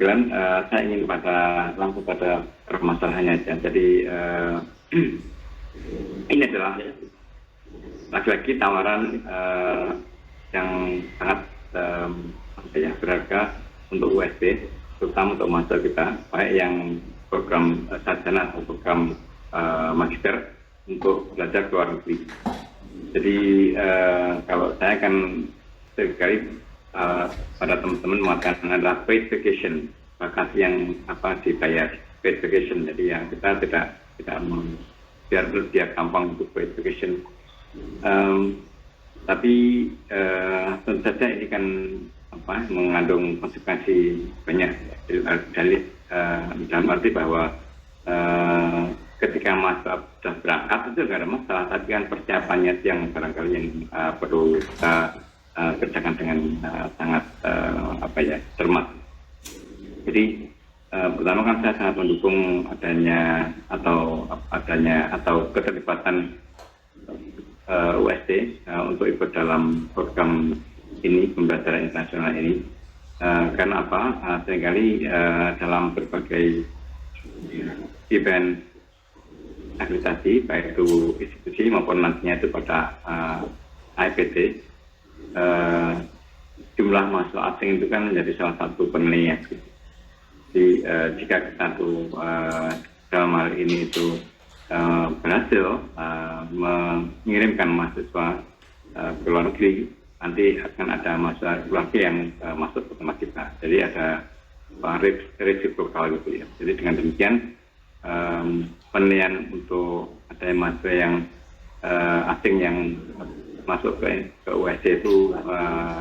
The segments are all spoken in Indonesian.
Glenn, saya ingin langsung pada permasalahannya aja. Jadi ini adalah lagi-lagi tawaran yang sangat berharga untuk USD, terutama untuk mahasiswa kita, baik yang program sarjana atau program magister untuk belajar ke luar negeri. Jadi kalau saya akan sekali pada teman-teman mengatakan adalah paid vacation, vacation yang dibayar, paid vacation. Jadi yang kita tidak biar gampang untuk paid vacation. Tapi tentu saja ini kan mengandung konsekuensi banyak dalil dalam arti bahwa ketika masa sudah berangkat itu tidak ada masalah, tapi kan persiapannya yang barangkali yang perlu kita kerjakan dengan sangat cermat. Jadi pertama kan saya sangat mendukung adanya keterlibatan USD untuk ikut dalam program ini, pembelajaran internasional ini. Karena apa? Seringkali dalam berbagai event akreditasi, baik itu institusi maupun nantinya itu pada AIPT, jumlah mahasiswa asing itu kan menjadi salah satu penilaian. Jadi jika kita tuh dalam hal ini itu berhasil mengirimkan mahasiswa ke luar negeri, nanti akan ada mahasiswa keluarga yang masuk ke tempat kita. Jadi ada reciprocal gitu ya. Jadi dengan demikian penilaian untuk ada mahasiswa yang asing yang masuk ke USD itu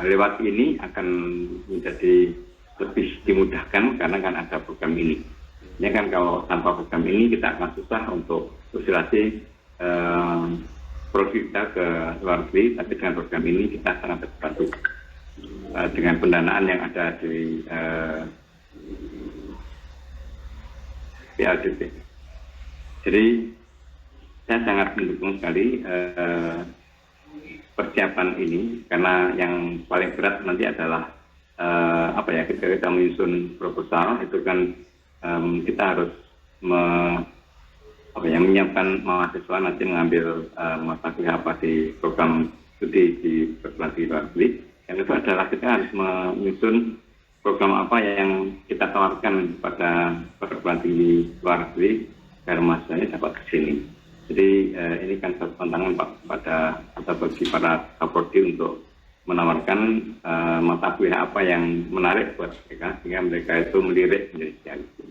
lewat ini akan menjadi lebih dimudahkan karena kan ada program ini. Ini kan kalau tanpa program ini kita akan susah untuk sosialisasi produk kita ke luar negeri, tapi dengan program ini kita sangat terbantu dengan pendanaan yang ada di PLDP. Jadi saya sangat mendukung sekali persiapan ini, karena yang paling berat nanti adalah ketika kita menyusun proposal itu kan kita harus menyiapkan mahasiswa nanti mengambil mata kuliah di program studi di perguruan tinggi luar negeri. Yang itu adalah kita harus menyusun program apa yang kita tawarkan pada perguruan tinggi luar negeri agar mahasiswanya dapat ke sini. Jadi ini kan satu tantangan bagi para fakulti untuk menawarkan mata kuliah apa yang menarik buat mereka sehingga mereka itu melirik menjadi siaga.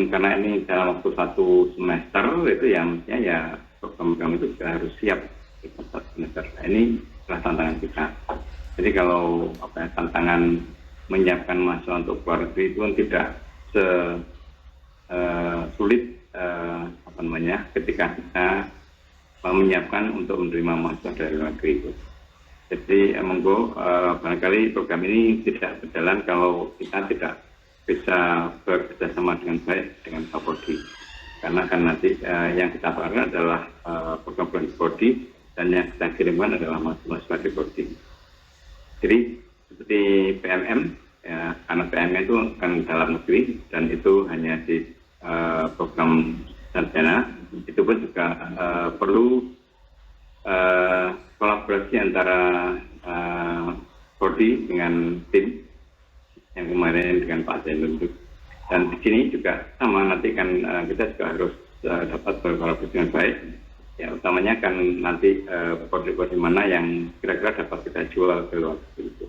Karena ini dalam waktu 1 semester itu ya mestinya ya program itu sudah harus siap di 1 semester. Nah, ini adalah tantangan kita. Jadi kalau tantangan menyiapkan mahasiswa untuk luar negeri itu tidak sulit ketika kita menyiapkan untuk menerima mahasiswa dari luar negeri itu. Jadi barangkali program ini tidak berjalan kalau kita tidak bisa bekerjasama dengan baik dengan fakulti. Karena kan nanti yang kita tawarkan adalah program prodi dan yang kita kirimkan adalah mahasiswa prodi. Jadi seperti PMM, ya, karena PMM itu kan dalam negeri dan itu hanya di program sarjana, itu pun juga perlu kolaborasi antara prodi dengan tim yang kemarin dengan Pak Zainul. Dan di sini juga sama, nanti kan kita juga harus dapat berkolaborasi dengan baik. Ya, utamanya kan nanti prodi-prodi mana yang kira-kira dapat kita jual ke luar negeri.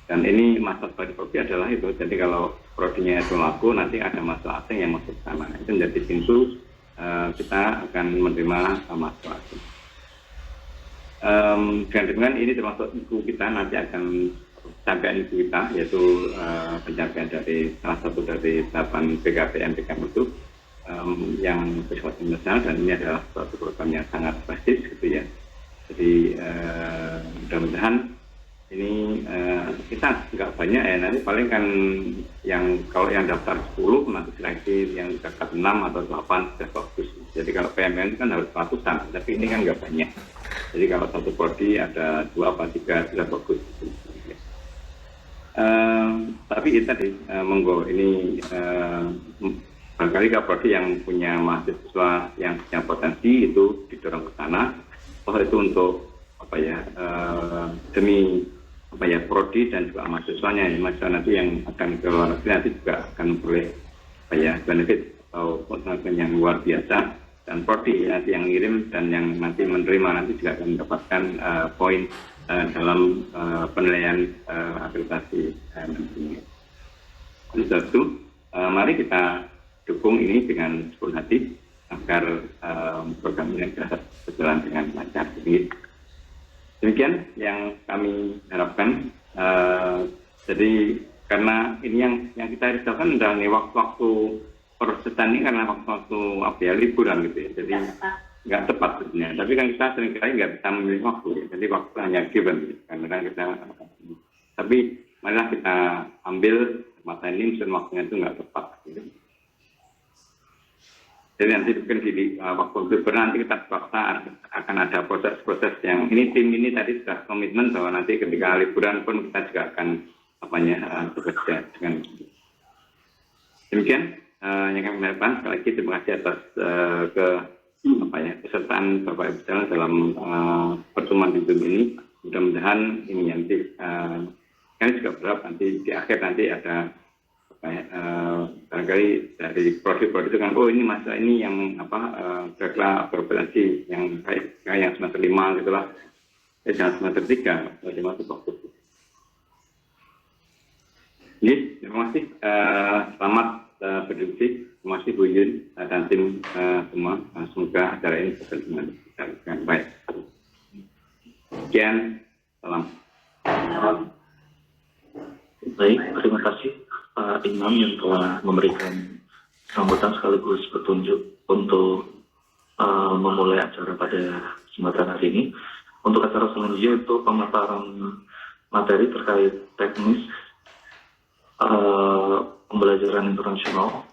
Dan ini masalah bagi prodi adalah itu. Jadi kalau prodinya itu laku, nanti ada mahasiswa asing yang masuk ke sana. Itu menjadi pintu kita akan menerima mahasiswa asing. Dengan ini termasuk ibu kita nanti akan sampai ibu kita, yaitu penyampaian dari salah satu dari 8 PKPM itu yang bersifat internasional, dan ini adalah suatu program yang sangat prestis gitu ya. Jadi mudah-mudahan ini kita nggak banyak ya, nanti paling kan kalau yang daftar 10 nanti seleksi yang daftar 6 atau 8 sudah bagus. Jadi kalau PMN kan harus ratusan, tapi ini kan nggak banyak. Jadi kalau satu prodi ada 2 atau 3 sudah bagus. Tapi itu tadi, monggo ini barangkali Prodi yang punya mahasiswa yang punya potensi itu didorong ke sana. Itu untuk apa ya, demi apa ya, Prodi dan juga mahasiswanya, mahasiswa nanti yang akan ke luar negeri nanti juga akan memperoleh apa ya, benefit atau pengetahuan yang luar biasa, dan Prodi nanti yang ngirim dan yang nanti menerima nanti juga akan mendapatkan poin dalam penilaian akreditasi nantinya. Oleh sebab itu, mari kita dukung ini dengan sepenuh hati agar program ini dapat berjalan dengan lancar. Demikian yang kami harapkan. Jadi karena ini yang kita risaukan adalah waktu-waktu persetan ini, karena waktu-waktu apa ya, liburan gitu ya. Jadi nggak tepat sebenarnya. Tapi kan kita seringkali nggak bisa memilih waktu ya. Jadi waktu hanya given. Kadang-kadang kita, tapi marilah kita ambil masa ini, mesin waktunya itu nggak tepat. Gitu. Jadi nanti mungkin di waktu liburan nanti kita paksa akan ada proses-proses yang ini, tim ini tadi sudah komitmen bahwa nanti ketika liburan pun kita juga akan bekerja dengan demikian. Yang kami harapkan, sekali lagi terima kasih atas kesertaan Bapak Ibu dalam pertemuan di Zoom ini. Mudah-mudahan ini nanti kami juga berharap nanti di akhir nanti ada barangkali dari prodi-prodi itu kan, ini masa ini yang kira-kira berpotensi yang kayak yang semester 5 gitulah, jangan semester 3 bagaimana itu waktu. Jadi terima kasih, selamat berdiskusi. Terima kasih Bu Yun dan tim semua. Semoga acara ini berjalan dengan baik. Sekian, salam. Baik, terima kasih Pak Imam yang telah memberikan sambutan sekaligus petunjuk untuk memulai acara pada kesempatan hari ini. Untuk acara selanjutnya itu pemaparan materi terkait teknis pembelajaran internasional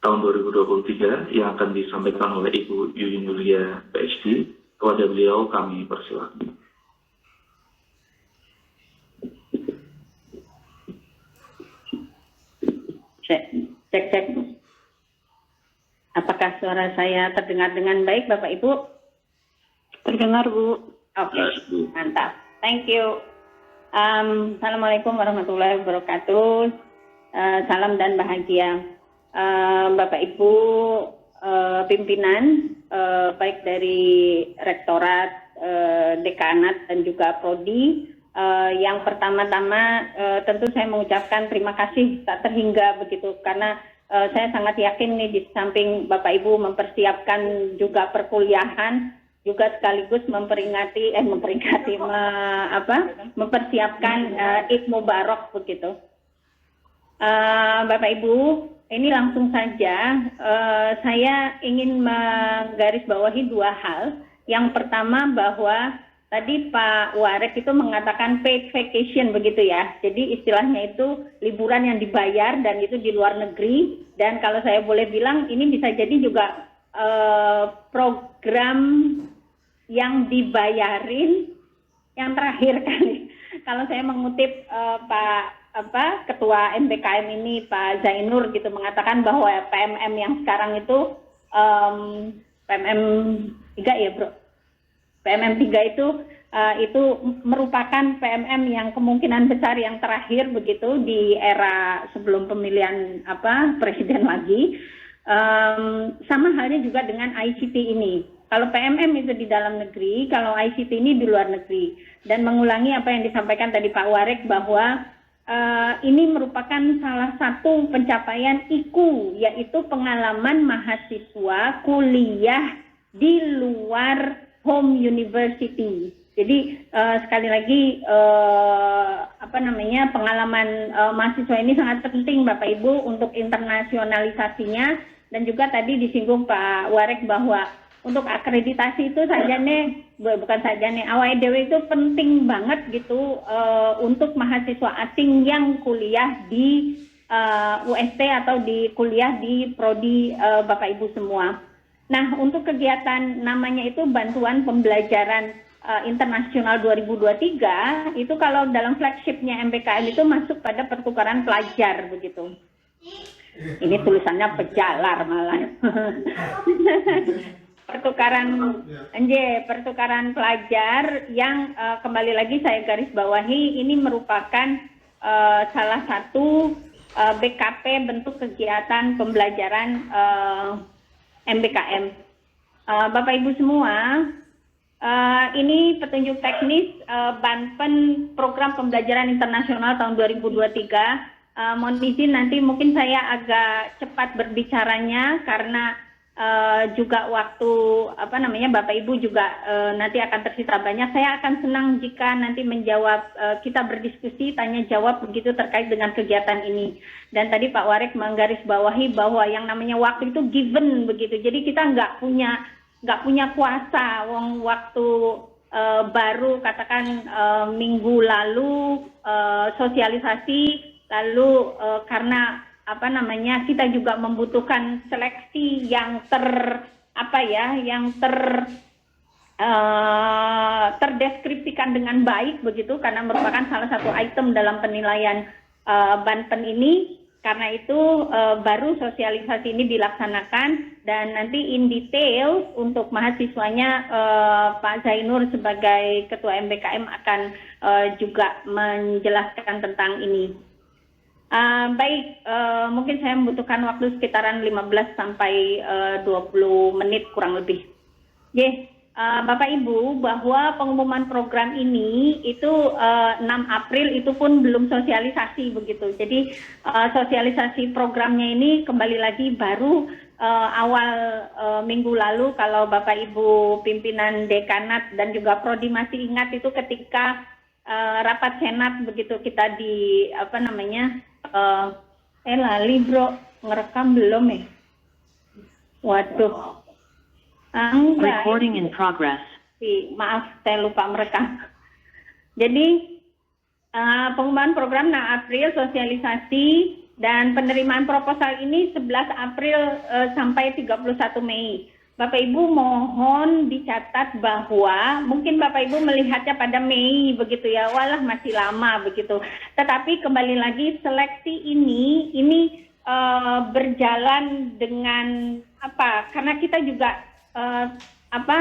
tahun 2023 yang akan disampaikan oleh Ibu Yuyun Yulia PhD. Kepada beliau kami persilakan. Cek. Apakah suara saya terdengar dengan baik, Bapak Ibu? Terdengar, Bu. Oke, mantap. Thank you. Assalamualaikum warahmatullahi wabarakatuh. Salam dan bahagia. Bapak Ibu pimpinan, baik dari Rektorat, Dekanat, dan juga Prodi. Yang pertama-tama tentu saya mengucapkan terima kasih tak terhingga begitu, karena saya sangat yakin nih di samping Bapak Ibu mempersiapkan juga perkuliahan, juga sekaligus mempersiapkan Id Mubarak begitu. Bapak Ibu, ini langsung saja saya ingin menggarisbawahi dua hal. Yang pertama bahwa tadi Pak Warek itu mengatakan paid vacation begitu ya. Jadi istilahnya itu liburan yang dibayar dan itu di luar negeri. Dan kalau saya boleh bilang ini bisa jadi juga program yang dibayarin yang terakhir kali. Kalau saya mengutip Ketua MBKM ini Pak Zainur gitu mengatakan bahwa PMM yang sekarang itu PMM 3 ya bro. PMM 3 itu merupakan PMM yang kemungkinan besar yang terakhir begitu di era sebelum pemilihan presiden lagi. Sama halnya juga dengan ICT ini. Kalau PMM itu di dalam negeri, kalau ICT ini di luar negeri. Dan mengulangi apa yang disampaikan tadi Pak Warek bahwa ini merupakan salah satu pencapaian IKU, yaitu pengalaman mahasiswa kuliah di luar home university. Jadi sekali lagi pengalaman mahasiswa ini sangat penting Bapak Ibu untuk internasionalisasinya, dan juga tadi disinggung Pak Warek bahwa untuk akreditasi itu awal dewe itu penting banget gitu untuk mahasiswa asing yang kuliah di UST atau di kuliah di prodi Bapak Ibu semua. Nah, untuk kegiatan namanya itu bantuan pembelajaran Internasional 2023 itu kalau dalam flagshipnya MBKM itu masuk pada pertukaran pelajar begitu. Ini tulisannya pejalar malah. pertukaran pelajar yang kembali lagi saya garis bawahi ini merupakan salah satu BKP bentuk kegiatan pembelajaran MBKM. Bapak Ibu semua, ini petunjuk teknis Banpen Program Pembelajaran Internasional tahun 2023. Mohon izin nanti mungkin saya agak cepat berbicaranya karena juga waktu Bapak Ibu juga nanti akan tersita banyak. Saya akan senang jika nanti menjawab, kita berdiskusi tanya jawab begitu terkait dengan kegiatan ini. Dan tadi Pak Warek menggarisbawahi bahwa yang namanya waktu itu given begitu. Jadi kita nggak punya kuasa. Waktu baru katakan minggu lalu sosialisasi. Lalu karena kita juga membutuhkan seleksi yang terdeskripsikan dengan baik begitu karena merupakan salah satu item dalam penilaian Banpen ini. Karena itu baru sosialisasi ini dilaksanakan dan nanti in detail untuk mahasiswanya Pak Zainur sebagai Ketua MBKM akan juga menjelaskan tentang ini. Baik, mungkin saya membutuhkan waktu sekitaran 15 sampai 20 menit kurang lebih. Bapak Ibu, bahwa pengumuman program ini itu 6 April itu pun belum sosialisasi begitu. Jadi sosialisasi programnya ini kembali lagi baru awal minggu lalu kalau Bapak Ibu pimpinan dekanat dan juga prodi masih ingat itu ketika rapat senat begitu kita di lali bro, ngerekam belum ya? Waduh. Enggak. Recording in progress. Maaf, saya lupa merekam. Jadi pengumuman program 6 April sosialisasi dan penerimaan proposal ini 11 April sampai 31 Mei. Bapak Ibu mohon dicatat bahwa mungkin Bapak Ibu melihatnya pada Mei begitu ya, walah masih lama begitu. Tetapi kembali lagi seleksi ini berjalan dengan karena kita juga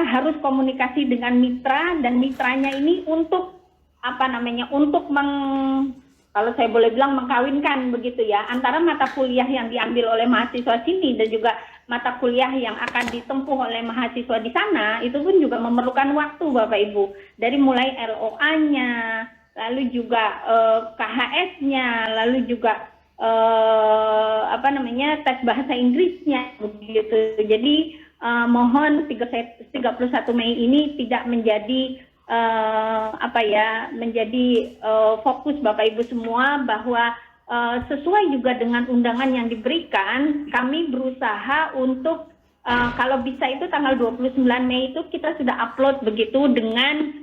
harus komunikasi dengan mitra dan mitranya ini untuk kalau saya boleh bilang mengkawinkan begitu ya antara mata kuliah yang diambil oleh mahasiswa sini dan juga mata kuliah yang akan ditempuh oleh mahasiswa di sana itu pun juga memerlukan waktu Bapak Ibu dari mulai LOA-nya lalu juga KHS-nya lalu juga tes bahasa Inggrisnya begitu. Jadi mohon 31 Mei ini tidak menjadi fokus Bapak Ibu semua bahwa sesuai juga dengan undangan yang diberikan kami berusaha untuk kalau bisa itu tanggal 29 Mei itu kita sudah upload begitu dengan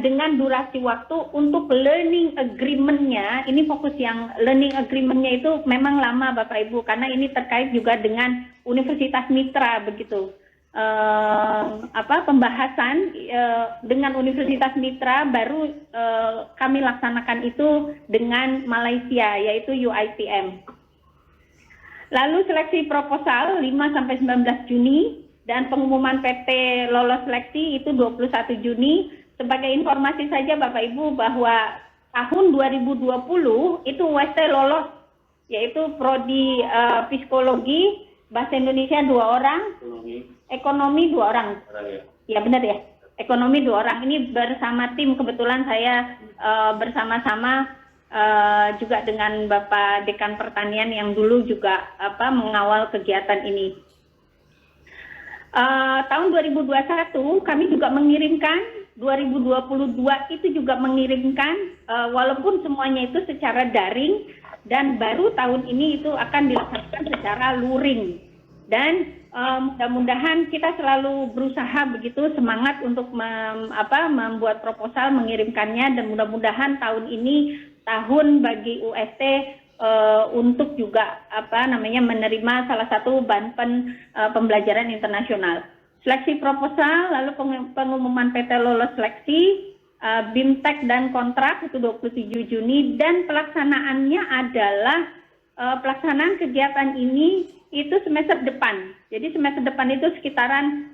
dengan durasi waktu untuk learning agreement-nya. Ini fokus yang learning agreement-nya itu memang lama Bapak Ibu karena ini terkait juga dengan Universitas Mitra begitu. Pembahasan dengan Universitas Mitra baru kami laksanakan itu dengan Malaysia yaitu UITM. Lalu seleksi proposal 5 sampai 19 Juni dan pengumuman PT lolos seleksi itu 21 Juni. Sebagai informasi saja Bapak Ibu bahwa tahun 2020 itu UST lolos yaitu prodi psikologi, bahasa Indonesia 2 orang, ekonomi 2 orang. Ya benar ya. Ekonomi 2 orang. Ini bersama tim kebetulan saya bersama-sama juga dengan Bapak Dekan Pertanian yang dulu juga mengawal kegiatan ini. Tahun 2021 kami juga mengirimkan, 2022 itu juga mengirimkan walaupun semuanya itu secara daring dan baru tahun ini itu akan dilaksanakan secara luring. Dan mudah-mudahan kita selalu berusaha begitu semangat untuk membuat proposal mengirimkannya dan mudah-mudahan tahun ini tahun bagi UST untuk juga menerima salah satu Banpen pembelajaran internasional. seleksi proposal, lalu pengumuman PT lolos seleksi, BIMTEK dan kontrak itu 27 Juni, dan pelaksanaannya adalah pelaksanaan kegiatan ini itu semester depan. Jadi semester depan itu sekitaran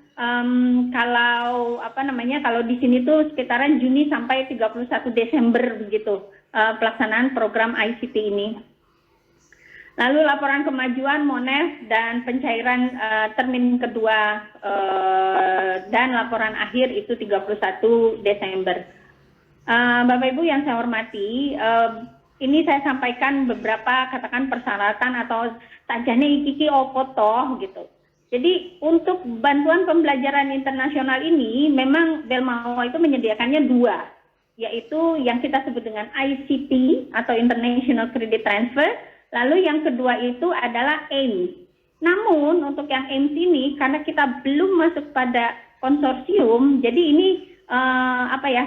kalau di sini tuh sekitaran Juni sampai 31 Desember begitu pelaksanaan program ICT ini. Lalu laporan kemajuan MONEF dan pencairan termin kedua dan laporan akhir itu 31 Desember. Bapak Ibu yang saya hormati, ini saya sampaikan beberapa katakan persyaratan atau sajane iki opo toh gitu. Jadi untuk bantuan pembelajaran internasional ini memang Belmao itu menyediakannya dua, yaitu yang kita sebut dengan ICT atau International Credit Transfer, lalu yang kedua itu adalah AIMS. Namun untuk yang AIMS ini karena kita belum masuk pada konsorsium, jadi ini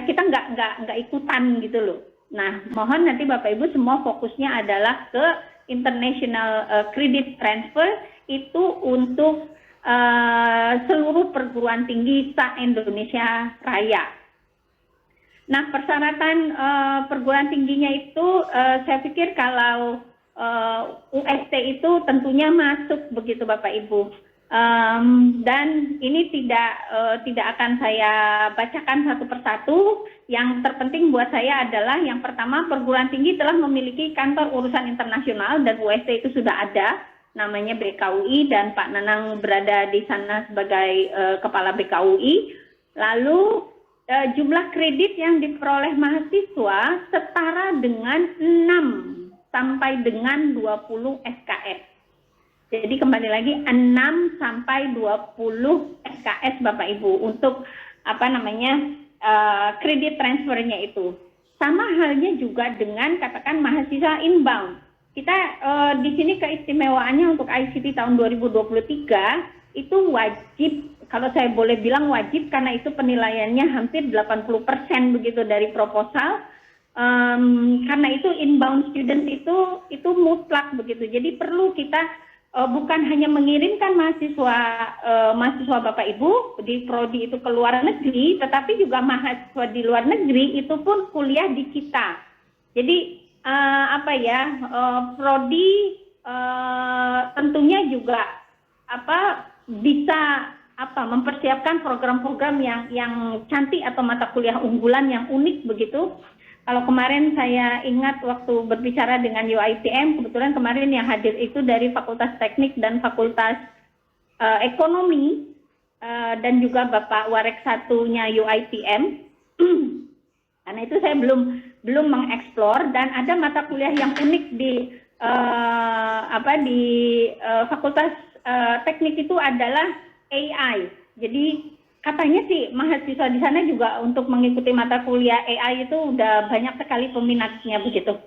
kita nggak ikutan gitu loh. Nah, mohon nanti Bapak Ibu semua fokusnya adalah ke International Credit Transfer itu untuk seluruh perguruan tinggi se-Indonesia Raya. Nah, persyaratan perguruan tingginya itu saya pikir kalau UST itu tentunya masuk begitu Bapak Ibu. Dan ini tidak akan saya bacakan satu persatu. Yang terpenting buat saya adalah yang pertama, perguruan tinggi telah memiliki kantor urusan internasional dan UST itu sudah ada, namanya BKUI, dan Pak Nanang berada di sana sebagai kepala BKUI. Lalu jumlah kredit yang diperoleh mahasiswa setara dengan 6 sampai dengan 20 SKS. Jadi kembali lagi 6 sampai 20 SKS Bapak Ibu untuk kredit transfernya itu. Sama halnya juga dengan katakan mahasiswa inbound. Kita di sini keistimewaannya untuk ICT tahun 2023 itu wajib, kalau saya boleh bilang wajib karena itu penilaiannya hampir 80% begitu dari proposal. Karena itu inbound student itu mutlak begitu. Jadi perlu kita bukan hanya mengirimkan mahasiswa Bapak Ibu di prodi itu ke luar negeri, tetapi juga mahasiswa di luar negeri itu pun kuliah di kita. Jadi prodi tentunya juga bisa mempersiapkan program-program yang cantik atau mata kuliah unggulan yang unik begitu. Kalau kemarin saya ingat waktu berbicara dengan UITM, kebetulan kemarin yang hadir itu dari Fakultas Teknik dan Fakultas Ekonomi, dan juga Bapak Warek satunya UITM. Karena itu saya belum mengeksplor, dan ada mata kuliah yang unik di Fakultas Teknik itu adalah AI. Jadi katanya sih mahasiswa di sana juga untuk mengikuti mata kuliah AI itu udah banyak sekali peminatnya begitu.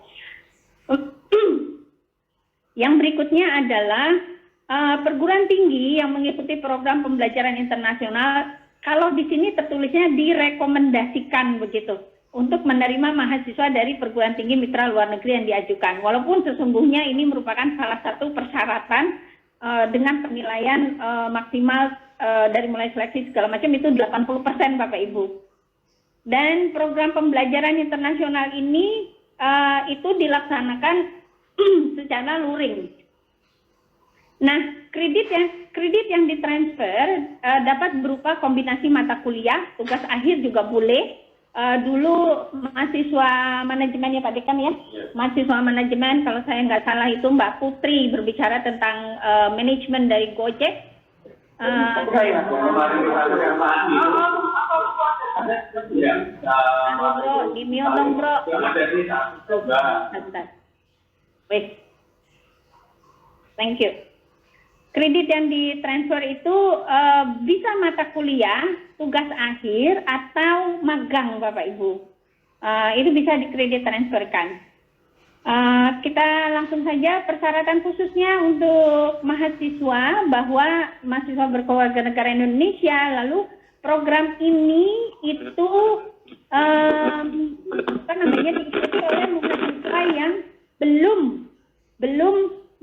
Yang berikutnya adalah perguruan tinggi yang mengikuti program pembelajaran internasional. Kalau di sini tertulisnya direkomendasikan begitu untuk menerima mahasiswa dari perguruan tinggi mitra luar negeri yang diajukan. Walaupun sesungguhnya ini merupakan salah satu persyaratan dengan penilaian maksimal dari mulai seleksi segala macam itu 80% Bapak Ibu. Dan program pembelajaran internasional ini itu dilaksanakan secara luring. Nah, kredit yang ditransfer dapat berupa kombinasi mata kuliah, tugas akhir juga boleh. Dulu mahasiswa manajemennya Pak Dekan ya, mahasiswa manajemen kalau saya nggak salah itu Mbak Putri berbicara tentang manajemen dari Gojek. Bro, di mute dong bro. Wait. Thank you. Kredit yang ditransfer itu bisa mata kuliah, tugas akhir, atau magang Bapak Ibu. Itu bisa dikredit transferkan. Kita langsung saja persyaratan khususnya untuk mahasiswa bahwa mahasiswa berkewarganegara Indonesia, lalu program ini itu diikuti oleh mahasiswa yang belum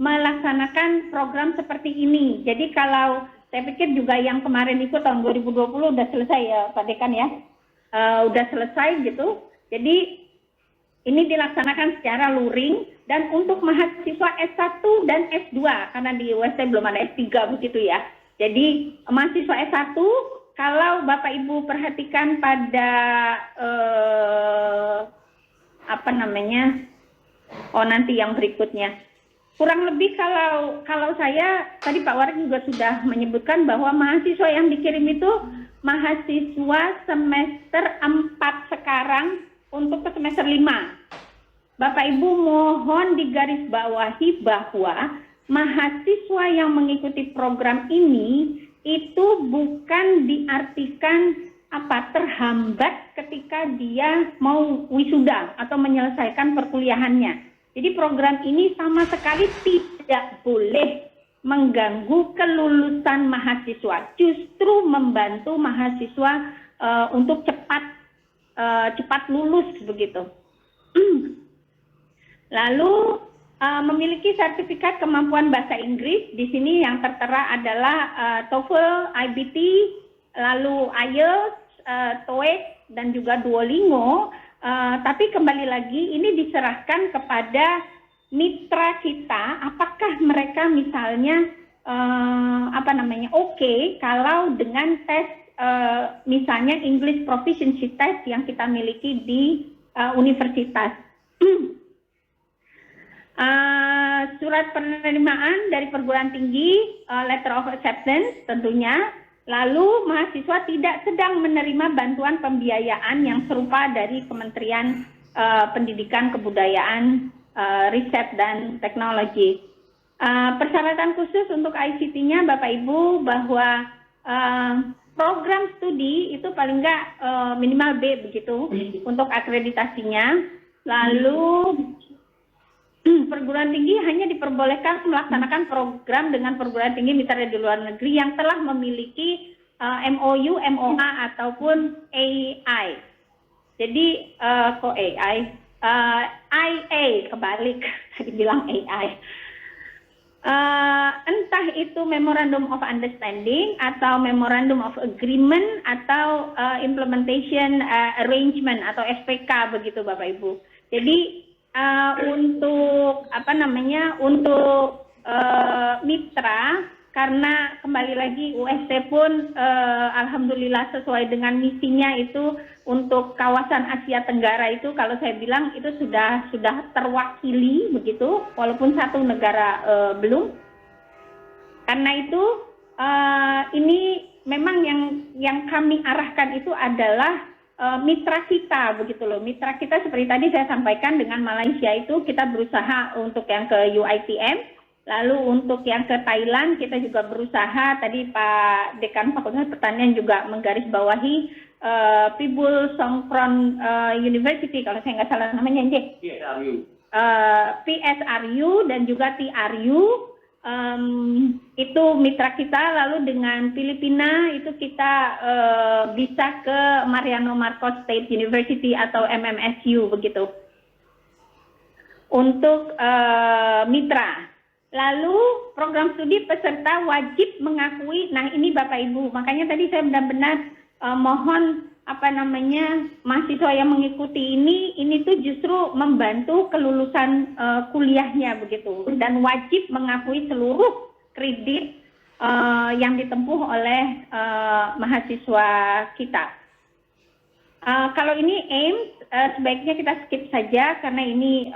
melaksanakan program seperti ini. Jadi kalau saya pikir juga yang kemarin itu tahun 2020 udah selesai ya Pak Dekan ya. Udah selesai gitu. Jadi ini dilaksanakan secara luring dan untuk mahasiswa S1 dan S2 karena di UST belum ada S3 begitu ya. Jadi mahasiswa S1 kalau Bapak Ibu perhatikan pada nanti yang berikutnya. Kurang lebih kalau saya tadi Pak Warik juga sudah menyebutkan bahwa mahasiswa yang dikirim itu mahasiswa semester 4 sekarang untuk ke semester 5. Bapak Ibu mohon digarisbawahi bahwa mahasiswa yang mengikuti program ini itu bukan diartikan terhambat ketika dia mau wisuda atau menyelesaikan perkuliahannya. Jadi program ini sama sekali tidak boleh mengganggu kelulusan mahasiswa, justru membantu mahasiswa untuk cepat lulus begitu. Lalu memiliki sertifikat kemampuan bahasa Inggris. Di sini yang tertera adalah TOEFL, IBT, lalu IELTS, TOEIC dan juga Duolingo. Tapi kembali lagi ini diserahkan kepada mitra kita, apakah mereka misalnya oke kalau dengan tes misalnya English Proficiency Test yang kita miliki di universitas. Surat penerimaan dari perguruan tinggi, letter of acceptance tentunya. Lalu mahasiswa tidak sedang menerima bantuan pembiayaan yang serupa dari Kementerian Pendidikan, Kebudayaan, Riset dan Teknologi. Persyaratan khusus untuk ICT-nya Bapak Ibu bahwa program studi itu paling enggak minimal B begitu untuk akreditasinya. Lalu perguruan tinggi hanya diperbolehkan melaksanakan program dengan perguruan tinggi mitra di luar negeri yang telah memiliki MOU, MOA ataupun AI. Jadi kok AI? IA kebalik, tadi bilang AI. Entah itu Memorandum of Understanding atau Memorandum of Agreement atau Implementation Arrangement atau SPK begitu Bapak Ibu. Jadi untuk mitra, karena kembali lagi UST pun alhamdulillah sesuai dengan misinya itu untuk kawasan Asia Tenggara itu kalau saya bilang itu sudah terwakili begitu, walaupun satu negara belum. Karena itu ini memang yang kami arahkan itu adalah mitra kita begitu loh. Mitra kita seperti tadi saya sampaikan dengan Malaysia itu kita berusaha untuk yang ke UiTM, lalu untuk yang ke Thailand kita juga berusaha, tadi Pak Dekan Fakultas Pertanian juga menggarisbawahi Pibul Songkron University kalau saya nggak salah namanya PSRU dan juga TRU. Itu mitra kita. Lalu dengan Filipina itu kita bisa ke Mariano Marcos State University atau MMSU begitu untuk mitra. Lalu program studi peserta wajib mengakui, nah ini Bapak Ibu, makanya tadi saya benar-benar mohon mahasiswa yang mengikuti ini tuh justru membantu kelulusan kuliahnya begitu, dan wajib mengakui seluruh kredit yang ditempuh oleh mahasiswa kita. Kalau ini AIMS sebaiknya kita skip saja karena ini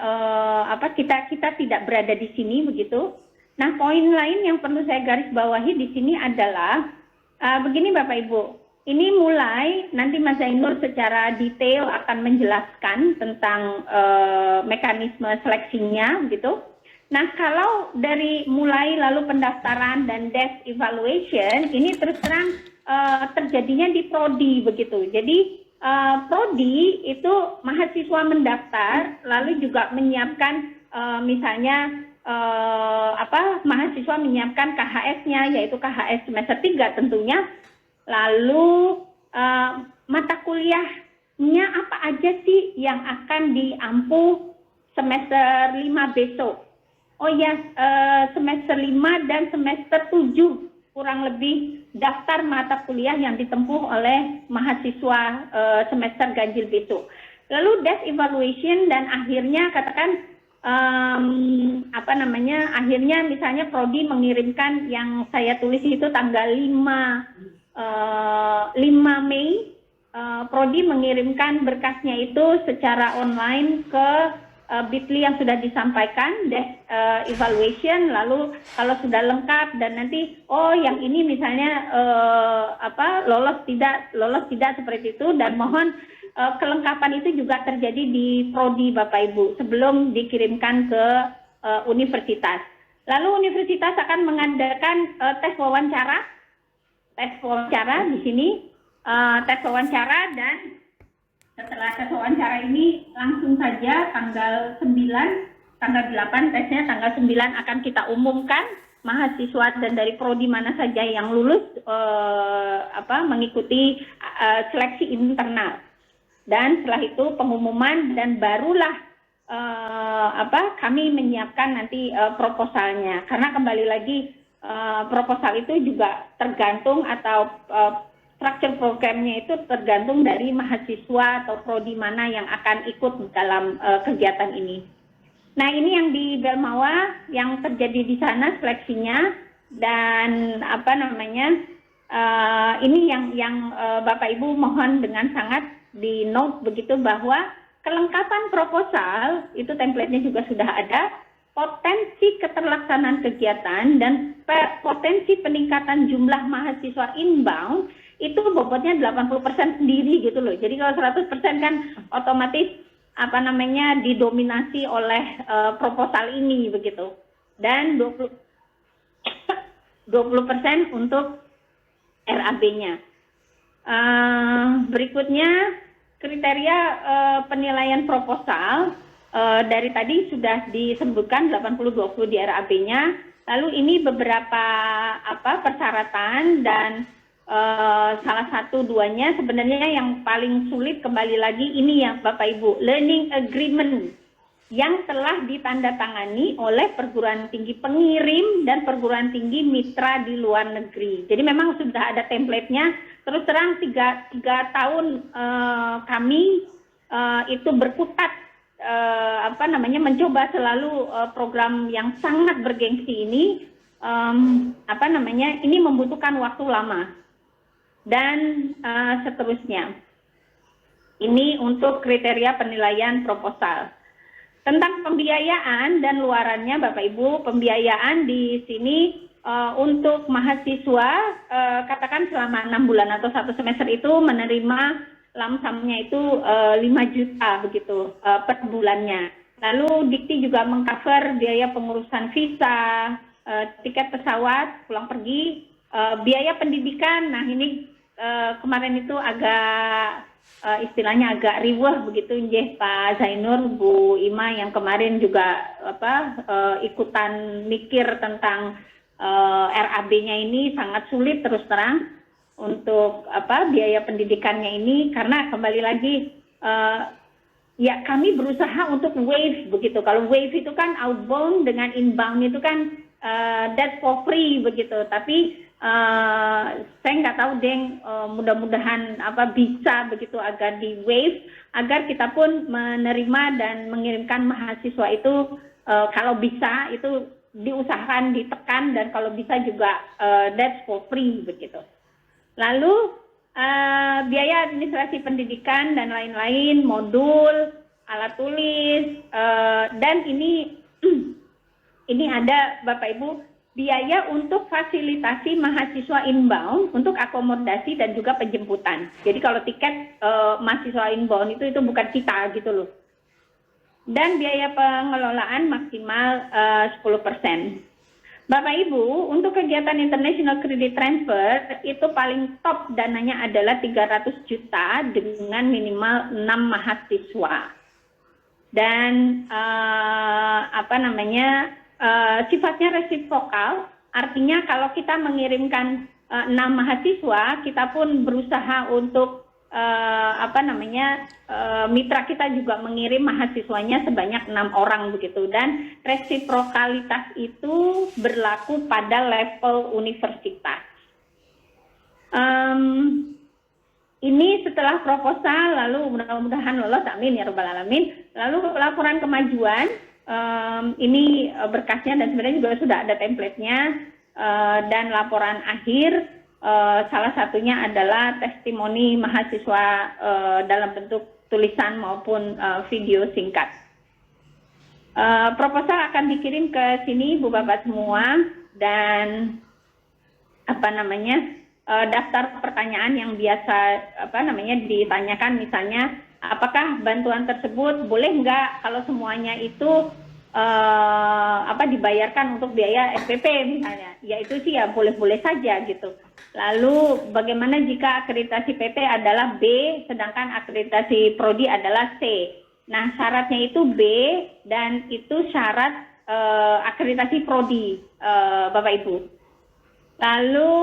kita tidak berada di sini begitu. Nah, poin lain yang perlu saya garis bawahi di sini adalah begini Bapak Ibu. Ini mulai nanti Mas Zainur secara detail akan menjelaskan tentang mekanisme seleksinya gitu. Nah, kalau dari mulai lalu pendaftaran dan desk evaluation ini terus terang terjadinya di prodi begitu. Jadi prodi itu mahasiswa mendaftar lalu juga menyiapkan misalnya mahasiswa menyiapkan KHS-nya yaitu KHS semester 3 tentunya. Lalu mata kuliahnya apa aja sih yang akan diampu semester 5 besok? Oh ya, semester 5 dan semester 7 kurang lebih daftar mata kuliah yang ditempuh oleh mahasiswa semester ganjil besok. Lalu desk evaluation dan akhirnya katakan akhirnya misalnya prodi mengirimkan yang saya tulis itu tanggal 5 Mei, prodi mengirimkan berkasnya itu secara online ke Bitly yang sudah disampaikan desk evaluation, lalu kalau sudah lengkap dan nanti yang ini misalnya lolos tidak seperti itu, dan mohon kelengkapan itu juga terjadi di prodi Bapak Ibu sebelum dikirimkan ke universitas. Lalu universitas akan mengadakan tes wawancara di sini, tes wawancara, dan setelah tes wawancara ini langsung saja tanggal 8 tesnya, tanggal 9 akan kita umumkan mahasiswa dan dari prodi mana saja yang lulus mengikuti seleksi internal. Dan setelah itu pengumuman, dan barulah kami menyiapkan nanti proposalnya. Karena kembali lagi proposal itu juga tergantung atau struktur programnya itu tergantung dari mahasiswa atau prodi mana yang akan ikut dalam kegiatan ini. Nah, ini yang di Belmawa yang terjadi di sana seleksinya, dan ini yang Bapak Ibu mohon dengan sangat di note begitu, bahwa kelengkapan proposal itu template-nya juga sudah ada, potensi keterlaksanaan kegiatan dan potensi peningkatan jumlah mahasiswa inbound itu bobotnya 80% sendiri gitu loh. Jadi kalau 100% kan otomatis didominasi oleh proposal ini begitu. Dan 20% untuk RAB-nya. Berikutnya kriteria penilaian proposal dari tadi sudah disebutkan 80-20 di RAB-nya. Lalu ini beberapa persyaratan, dan salah satu duanya sebenarnya yang paling sulit kembali lagi ini ya Bapak Ibu, learning agreement yang telah ditandatangani oleh perguruan tinggi pengirim dan perguruan tinggi mitra di luar negeri. Jadi memang sudah ada template-nya. Terus terang 3 tahun kami itu berkutat mencoba selalu program yang sangat bergengsi ini ini membutuhkan waktu lama. Dan seterusnya. Ini untuk kriteria penilaian proposal. Tentang pembiayaan dan luarannya Bapak Ibu, pembiayaan di sini untuk mahasiswa katakan selama 6 bulan atau 1 semester itu menerima lamsamnya itu 5 juta begitu per bulannya. Lalu Dikti juga mengcover biaya pengurusan visa, tiket pesawat, pulang pergi, biaya pendidikan. Nah ini kemarin itu agak istilahnya agak riweh begitu nggih Pak Zainur, Bu Ima yang kemarin juga ikutan mikir tentang RAB-nya ini sangat sulit terus terang untuk biaya pendidikannya ini, karena kembali lagi ya kami berusaha untuk waive begitu. Kalau waive itu kan outbound dengan inbound itu kan that's for free begitu, tapi saya nggak tahu deng, mudah-mudahan bisa begitu agar di waive, agar kita pun menerima dan mengirimkan mahasiswa itu kalau bisa itu diusahakan ditekan, dan kalau bisa juga that's for free begitu. Lalu biaya administrasi pendidikan dan lain-lain, modul, alat tulis, dan ini ada Bapak Ibu biaya untuk fasilitasi mahasiswa inbound untuk akomodasi dan juga penjemputan. Jadi kalau tiket mahasiswa inbound itu bukan kita gitu loh. Dan biaya pengelolaan maksimal 10%. Bapak Ibu, untuk kegiatan International Credit Transfer itu paling top dananya adalah 300 juta dengan minimal 6 mahasiswa. Dan sifatnya resiprokal, artinya kalau kita mengirimkan 6 mahasiswa, kita pun berusaha untuk mitra kita juga mengirim mahasiswanya sebanyak 6 orang begitu, dan resiprokalitas itu berlaku pada level universitas. Em, ini setelah proposal, lalu mudah-mudahan lolos, amin ya rabbal alamin. Lalu laporan kemajuan, ini berkasnya dan sebenarnya juga sudah ada template-nya, dan laporan akhir, salah satunya adalah testimoni mahasiswa dalam bentuk tulisan maupun video singkat. Proposal akan dikirim ke sini Bu Bapak semua, dan daftar pertanyaan yang biasa ditanyakan, misalnya apakah bantuan tersebut boleh nggak kalau semuanya itu dibayarkan untuk biaya SPP misalnya, ya itu sih ya boleh-boleh saja gitu. Lalu bagaimana jika akreditasi PT adalah B sedangkan akreditasi prodi adalah C? Nah, syaratnya itu B dan itu syarat akreditasi prodi, Bapak Ibu. Lalu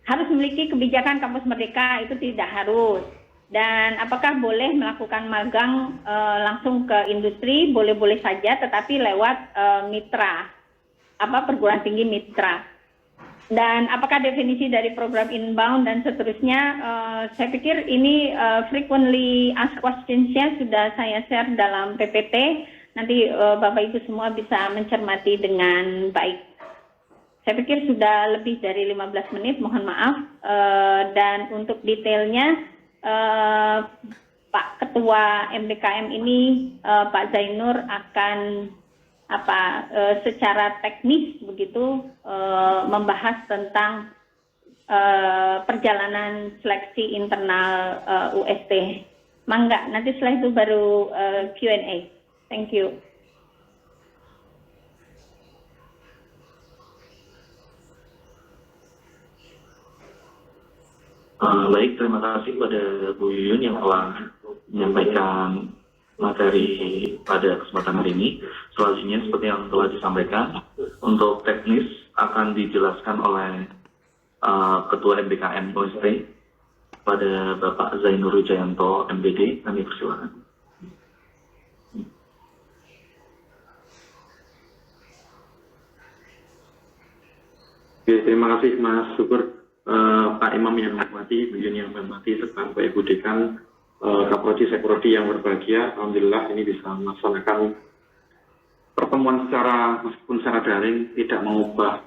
harus memiliki kebijakan kampus merdeka, itu tidak harus. Dan apakah boleh melakukan magang langsung ke industri? Boleh-boleh saja, tetapi lewat mitra, perguruan tinggi mitra. Dan apakah definisi dari program inbound dan seterusnya? Saya pikir ini frequently asked questions-nya sudah saya share dalam PPT. Nanti Bapak Ibu semua bisa mencermati dengan baik. Saya pikir sudah lebih dari 15 menit, mohon maaf. Dan untuk detailnya, Pak Ketua MBKM ini, Pak Zainur akan secara teknis begitu membahas tentang perjalanan seleksi internal UST. Mangga, nanti setelah itu baru Q&A. Thank you. Baik, terima kasih pada Bu Yuyun yang telah menyampaikan materi pada kesempatan hari ini. Selanjutnya seperti yang telah disampaikan, untuk teknis akan dijelaskan oleh Ketua MBKM OST pada Bapak Zainur Wijayanto MBD. Kami persilakan. Oke, terima kasih Mas Syukur, Pak Imam yang menghormati, Bu Yuyun yang menghormati, serta Bapak Ibu Dekan, Kaprodi, Seprodi yang berbahagia. Alhamdulillah ini bisa melaksanakan pertemuan meskipun secara daring, tidak mengubah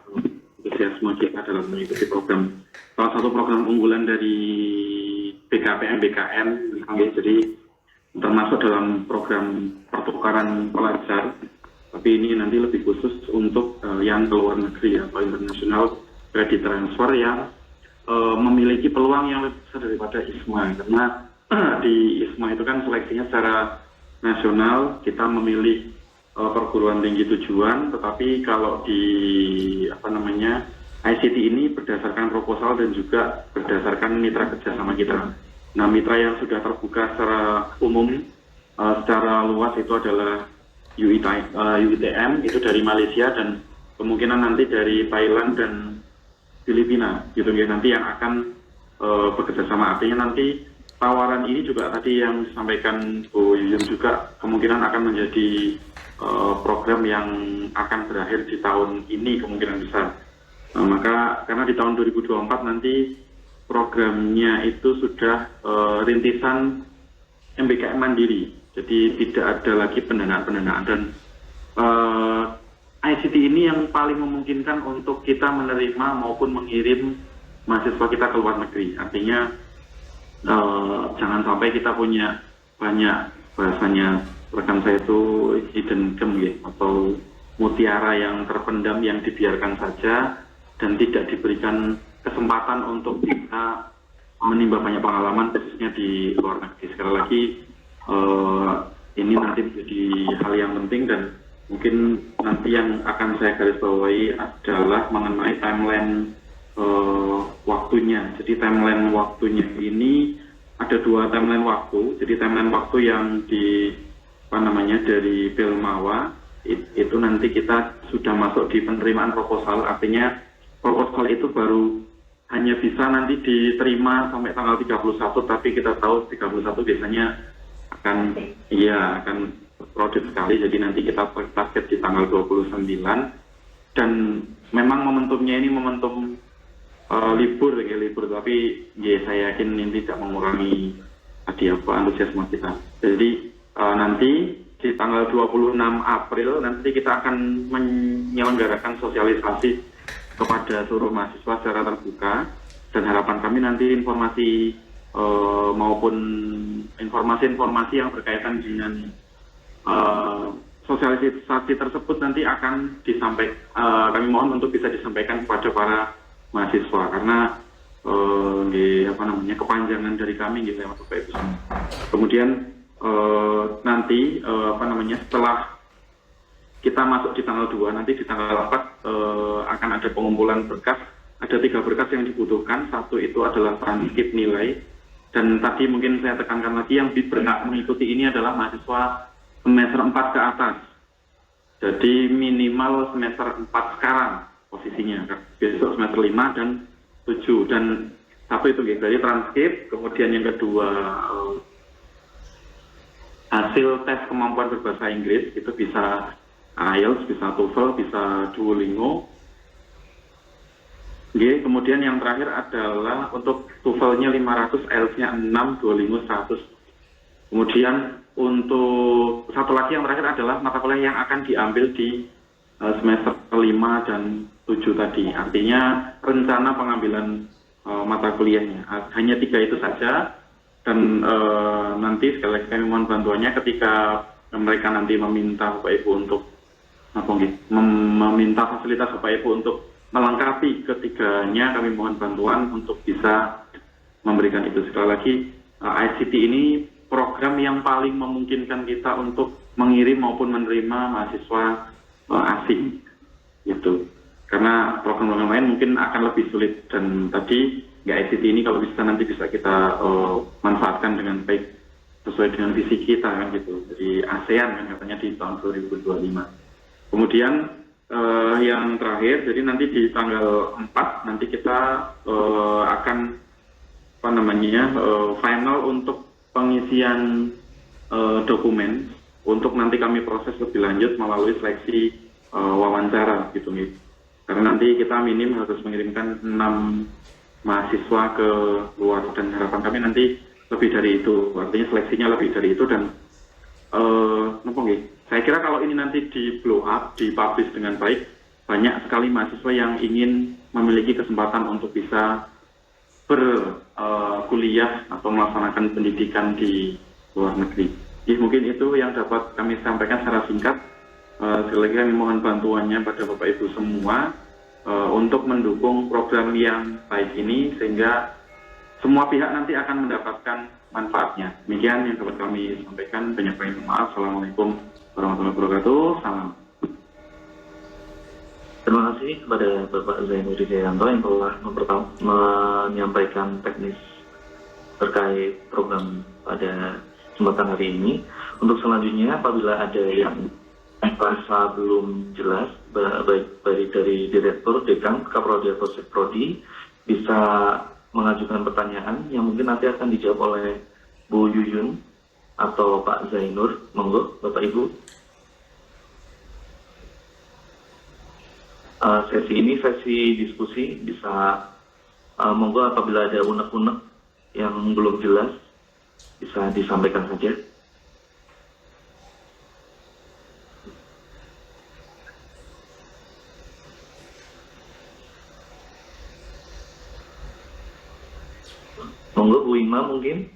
antusiasme kita dalam mengikuti program. Salah satu program unggulan dari BKPM, BKM, jadi termasuk dalam program pertukaran pelajar, tapi ini nanti lebih khusus untuk yang ke luar negeri atau international credit transfer yang memiliki peluang yang lebih besar daripada ISMA, karena di ISMA itu kan seleksinya secara nasional, kita memilih perguruan tinggi tujuan, tetapi kalau di ICT ini berdasarkan proposal dan juga berdasarkan mitra kerjasama kita. Nah, mitra yang sudah terbuka secara umum, secara luas itu adalah UITM, itu dari Malaysia, dan kemungkinan nanti dari Thailand dan Filipina, gitu ya, nanti yang akan bekerja sama. Artinya nanti tawaran ini juga tadi yang disampaikan Bu Yuyun juga kemungkinan akan menjadi program yang akan berakhir di tahun ini kemungkinan besar. Maka karena di tahun 2024 nanti programnya itu sudah rintisan MBKM mandiri, jadi tidak ada lagi pendanaan-pendanaan, dan ICT ini yang paling memungkinkan untuk kita menerima maupun mengirim mahasiswa kita ke luar negeri. Artinya jangan sampai kita punya banyak, bahasanya rekan saya itu hidden gem ya, atau mutiara yang terpendam yang dibiarkan saja dan tidak diberikan kesempatan untuk kita menimba banyak pengalaman khususnya di luar negeri. Sekali lagi ini nanti menjadi hal yang penting, dan mungkin nanti yang akan saya garis bawahi adalah mengenai timeline waktunya. Jadi timeline waktunya ini ada dua timeline waktu. Jadi timeline waktu yang dari Pelmawa itu nanti kita sudah masuk di penerimaan proposal. Artinya proposal itu baru hanya bisa nanti diterima sampai tanggal 31, tapi kita tahu 31 biasanya akan produk sekali, jadi nanti kita target di tanggal 29, dan memang momentumnya ini momentum libur tapi ya saya yakin ini tidak mengurangi tadi antusiasme kita. Jadi nanti di tanggal 26 April nanti kita akan menyelenggarakan sosialisasi kepada seluruh mahasiswa secara terbuka, dan harapan kami nanti informasi maupun informasi-informasi yang berkaitan dengan sosialisasi tersebut nanti akan disampaikan, kami mohon untuk bisa disampaikan kepada para mahasiswa, karena kepanjangan dari kami gitu ya Bapak Ibu. Kemudian nanti setelah kita masuk di tanggal 2, nanti di tanggal 4 akan ada pengumpulan berkas. Ada 3 berkas yang dibutuhkan. Satu itu adalah transkrip nilai, dan tadi mungkin saya tekankan lagi, yang berhak mengikuti ini adalah mahasiswa semester 4 ke atas. Jadi minimal semester 4 sekarang posisinya, besok semester 5 dan 7, dan satu itu dari transkrip. Kemudian yang kedua hasil tes kemampuan berbahasa Inggris, itu bisa IELTS, bisa TOEFL, bisa Duolingo. Kemudian yang terakhir adalah untuk TOEFL-nya 500, IELTS-nya 6, Duolingo 100. Kemudian untuk satu lagi yang terakhir adalah mata kuliah yang akan diambil di semester 5 dan 7 tadi. Artinya rencana pengambilan mata kuliahnya hanya 3 itu saja, dan nanti sekali lagi kami mohon bantuannya ketika mereka nanti meminta Bapak Ibu untuk meminta fasilitas Bapak Ibu untuk melengkapi ketiganya, kami mohon bantuan untuk bisa memberikan itu. Sekali lagi, ICT ini program yang paling memungkinkan kita untuk mengirim maupun menerima mahasiswa asing gitu. Karena program-program lain mungkin akan lebih sulit, dan tadi ICT ini kalau bisa nanti bisa kita manfaatkan dengan baik sesuai dengan visi kita kan gitu. Jadi ASEAN kan katanya di tahun 2025. Kemudian yang terakhir, jadi nanti di tanggal 4 nanti kita akan final untuk pengisian dokumen untuk nanti kami proses lebih lanjut melalui seleksi wawancara gitu nih. Karena nanti kita minim harus mengirimkan 6 mahasiswa ke luar, dan harapan kami nanti lebih dari itu, artinya seleksinya lebih dari itu. Dan saya kira kalau ini nanti di blow up, dipublish dengan baik, banyak sekali mahasiswa yang ingin memiliki kesempatan untuk bisa berkuliah atau melaksanakan pendidikan di luar negeri. Jadi mungkin itu yang dapat kami sampaikan secara singkat. Sekali lagi kami mohon bantuannya pada Bapak Ibu semua untuk mendukung program yang baik ini, sehingga semua pihak nanti akan mendapatkan manfaatnya. Demikian yang dapat kami sampaikan. Banyak maaf. Assalamualaikum warahmatullahi wabarakatuh. Salam. Terima kasih kepada Bapak Zainur Wijayanto yang telah menyampaikan teknis terkait program pada kesempatan hari ini. Untuk selanjutnya, apabila ada yang merasa belum jelas, baik dari Direktur, Dekan, Kaprodi atau Sekprodi, bisa mengajukan pertanyaan yang mungkin nanti akan dijawab oleh Bu Yuyun atau Pak Zainur. Monggo, Bapak Ibu. Sesi ini sesi diskusi, bisa monggo apabila ada unek-unek yang belum jelas bisa disampaikan saja. Monggo Bu Ima mungkin.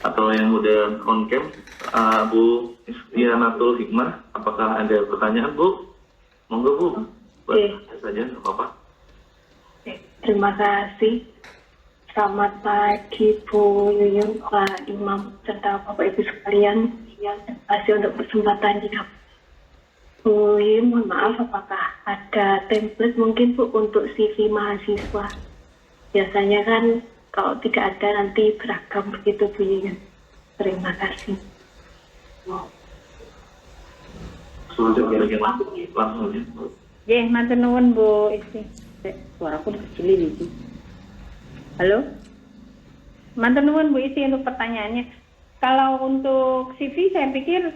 Atau yang udah on cam, Bu Istianatul Hikmah, apakah ada pertanyaan Bu? Monggo Bu, boleh saja, nggak apa-apa. Terima kasih. Selamat pagi Bu Yuyun, Pak Imam, serta Bapak Ibu sekalian yang kasih untuk kesempatan ini. Bu Yuyun, mohon maaf, apakah ada template mungkin Bu untuk CV mahasiswa? Biasanya kan kalau tidak ada nanti beragam begitu Bu Yuyun. Terima kasih. Langsung aja. Matur nuwun Bu Isti. Suaraku dikecilin itu. Halo? Matur nuwun Bu Isti untuk pertanyaannya. Kalau untuk CV saya pikir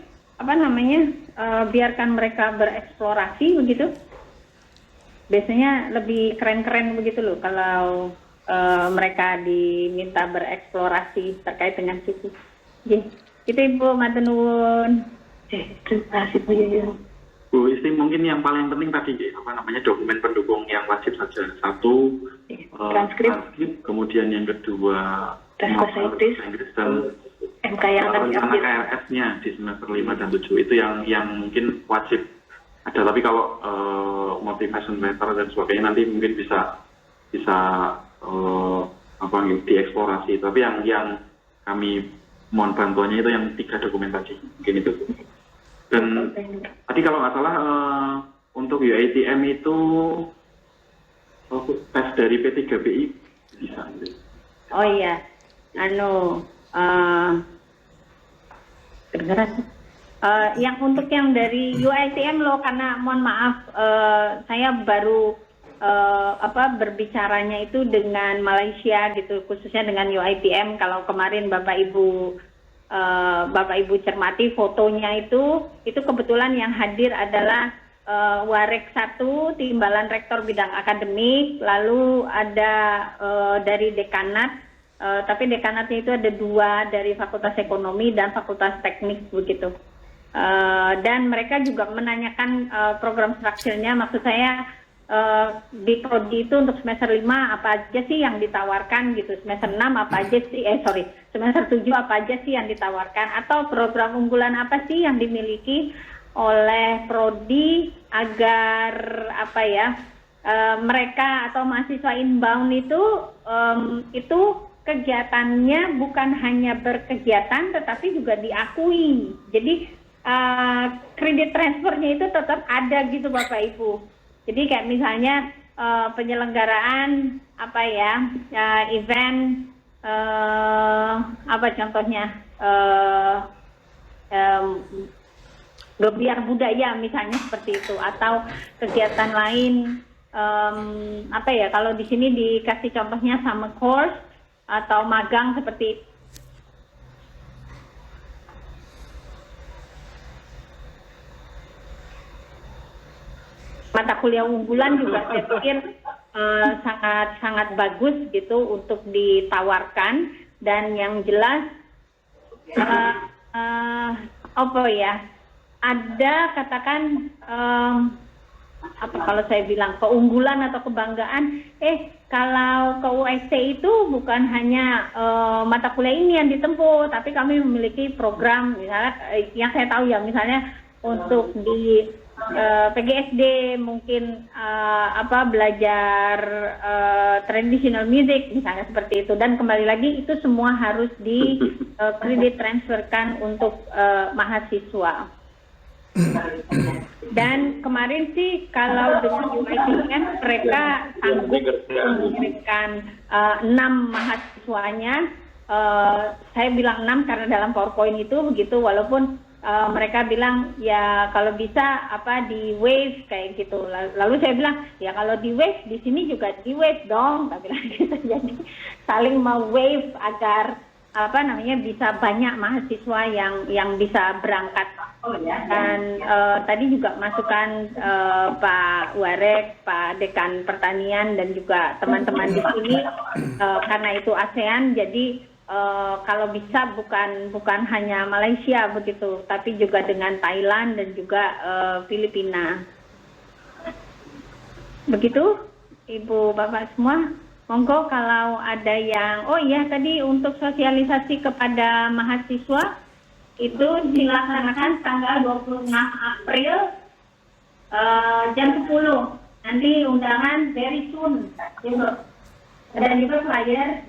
biarkan mereka bereksplorasi begitu. Biasanya lebih keren-keren begitu loh kalau mereka diminta bereksplorasi terkait dengan suku. Itu Ibu, matur nuwun. Terima kasih Bu Yuyun. Bu Isti, mungkin yang paling penting tadi dokumen pendukung yang wajib saja. Satu, Transkrip. Kemudian yang kedua Tes bahasa Inggris. Dan MK yang akan rencana diambil. KLS-nya di semester 5 dan 7 itu yang mungkin wajib ada. Tapi kalau motivation letter dan sebagainya nanti mungkin bisa dieksplorasi. Tapi yang kami mohon bantuannya itu yang 3 dokumen tadi, mungkin itu. Dan tadi kalau nggak salah untuk UiTM itu tes dari P3BI bisa. Oh iya, kedengeran. Yang untuk yang dari UiTM loh, karena mohon maaf saya baru berbicaranya itu dengan Malaysia gitu, khususnya dengan UiTM. Kalau kemarin Bapak Ibu cermati fotonya itu kebetulan yang hadir adalah Warek 1, Timbalan Rektor Bidang Akademik, lalu ada dari dekanat, tapi dekanatnya itu ada 2 dari Fakultas Ekonomi dan Fakultas Teknik begitu. Dan mereka juga menanyakan program strukturnya, maksud saya di prodi itu untuk semester 5 apa aja sih yang ditawarkan gitu, semester 6 apa aja sih, semester 7 apa aja sih yang ditawarkan, atau program unggulan apa sih yang dimiliki oleh prodi agar mereka atau mahasiswa inbound itu kegiatannya bukan hanya berkegiatan tetapi juga diakui. Jadi kredit transfernya itu tetap ada gitu Bapak Ibu. Jadi kayak misalnya penyelenggaraan event contohnya gebiar budaya misalnya seperti itu, atau kegiatan lain kalau di sini dikasih contohnya summer course atau magang seperti itu. Mata kuliah unggulan juga saya pikir sangat bagus gitu untuk ditawarkan, dan yang jelas ada katakan kalau saya bilang keunggulan atau kebanggaan, kalau ke UST itu bukan hanya mata kuliah ini yang ditempuh, tapi kami memiliki program misalnya yang saya tahu ya, misalnya untuk di PGSD mungkin belajar traditional music misalnya seperti itu, dan kembali lagi itu semua harus di kredit transferkan untuk mahasiswa. Dan kemarin sih kalau dengan UiTM mereka sanggup mengirimkan 6 mahasiswanya. Saya bilang 6 karena dalam PowerPoint itu begitu, walaupun mereka bilang ya kalau bisa di wave kayak gitu. Lalu saya bilang ya kalau di wave di sini juga di wave dong, saya bilang gitu. Jadi saling mau wave agar bisa banyak mahasiswa yang bisa berangkat. Dan tadi juga masukan Pak Warek, Pak Dekan Pertanian dan juga teman-teman di sini, karena itu ASEAN, jadi kalau bisa bukan hanya Malaysia begitu, tapi juga dengan Thailand dan juga Filipina. Begitu, Ibu Bapak semua. Monggo kalau ada yang, tadi untuk sosialisasi kepada mahasiswa itu dilaksanakan tanggal 26 April jam 10. Nanti undangan very soon. Dan juga flyer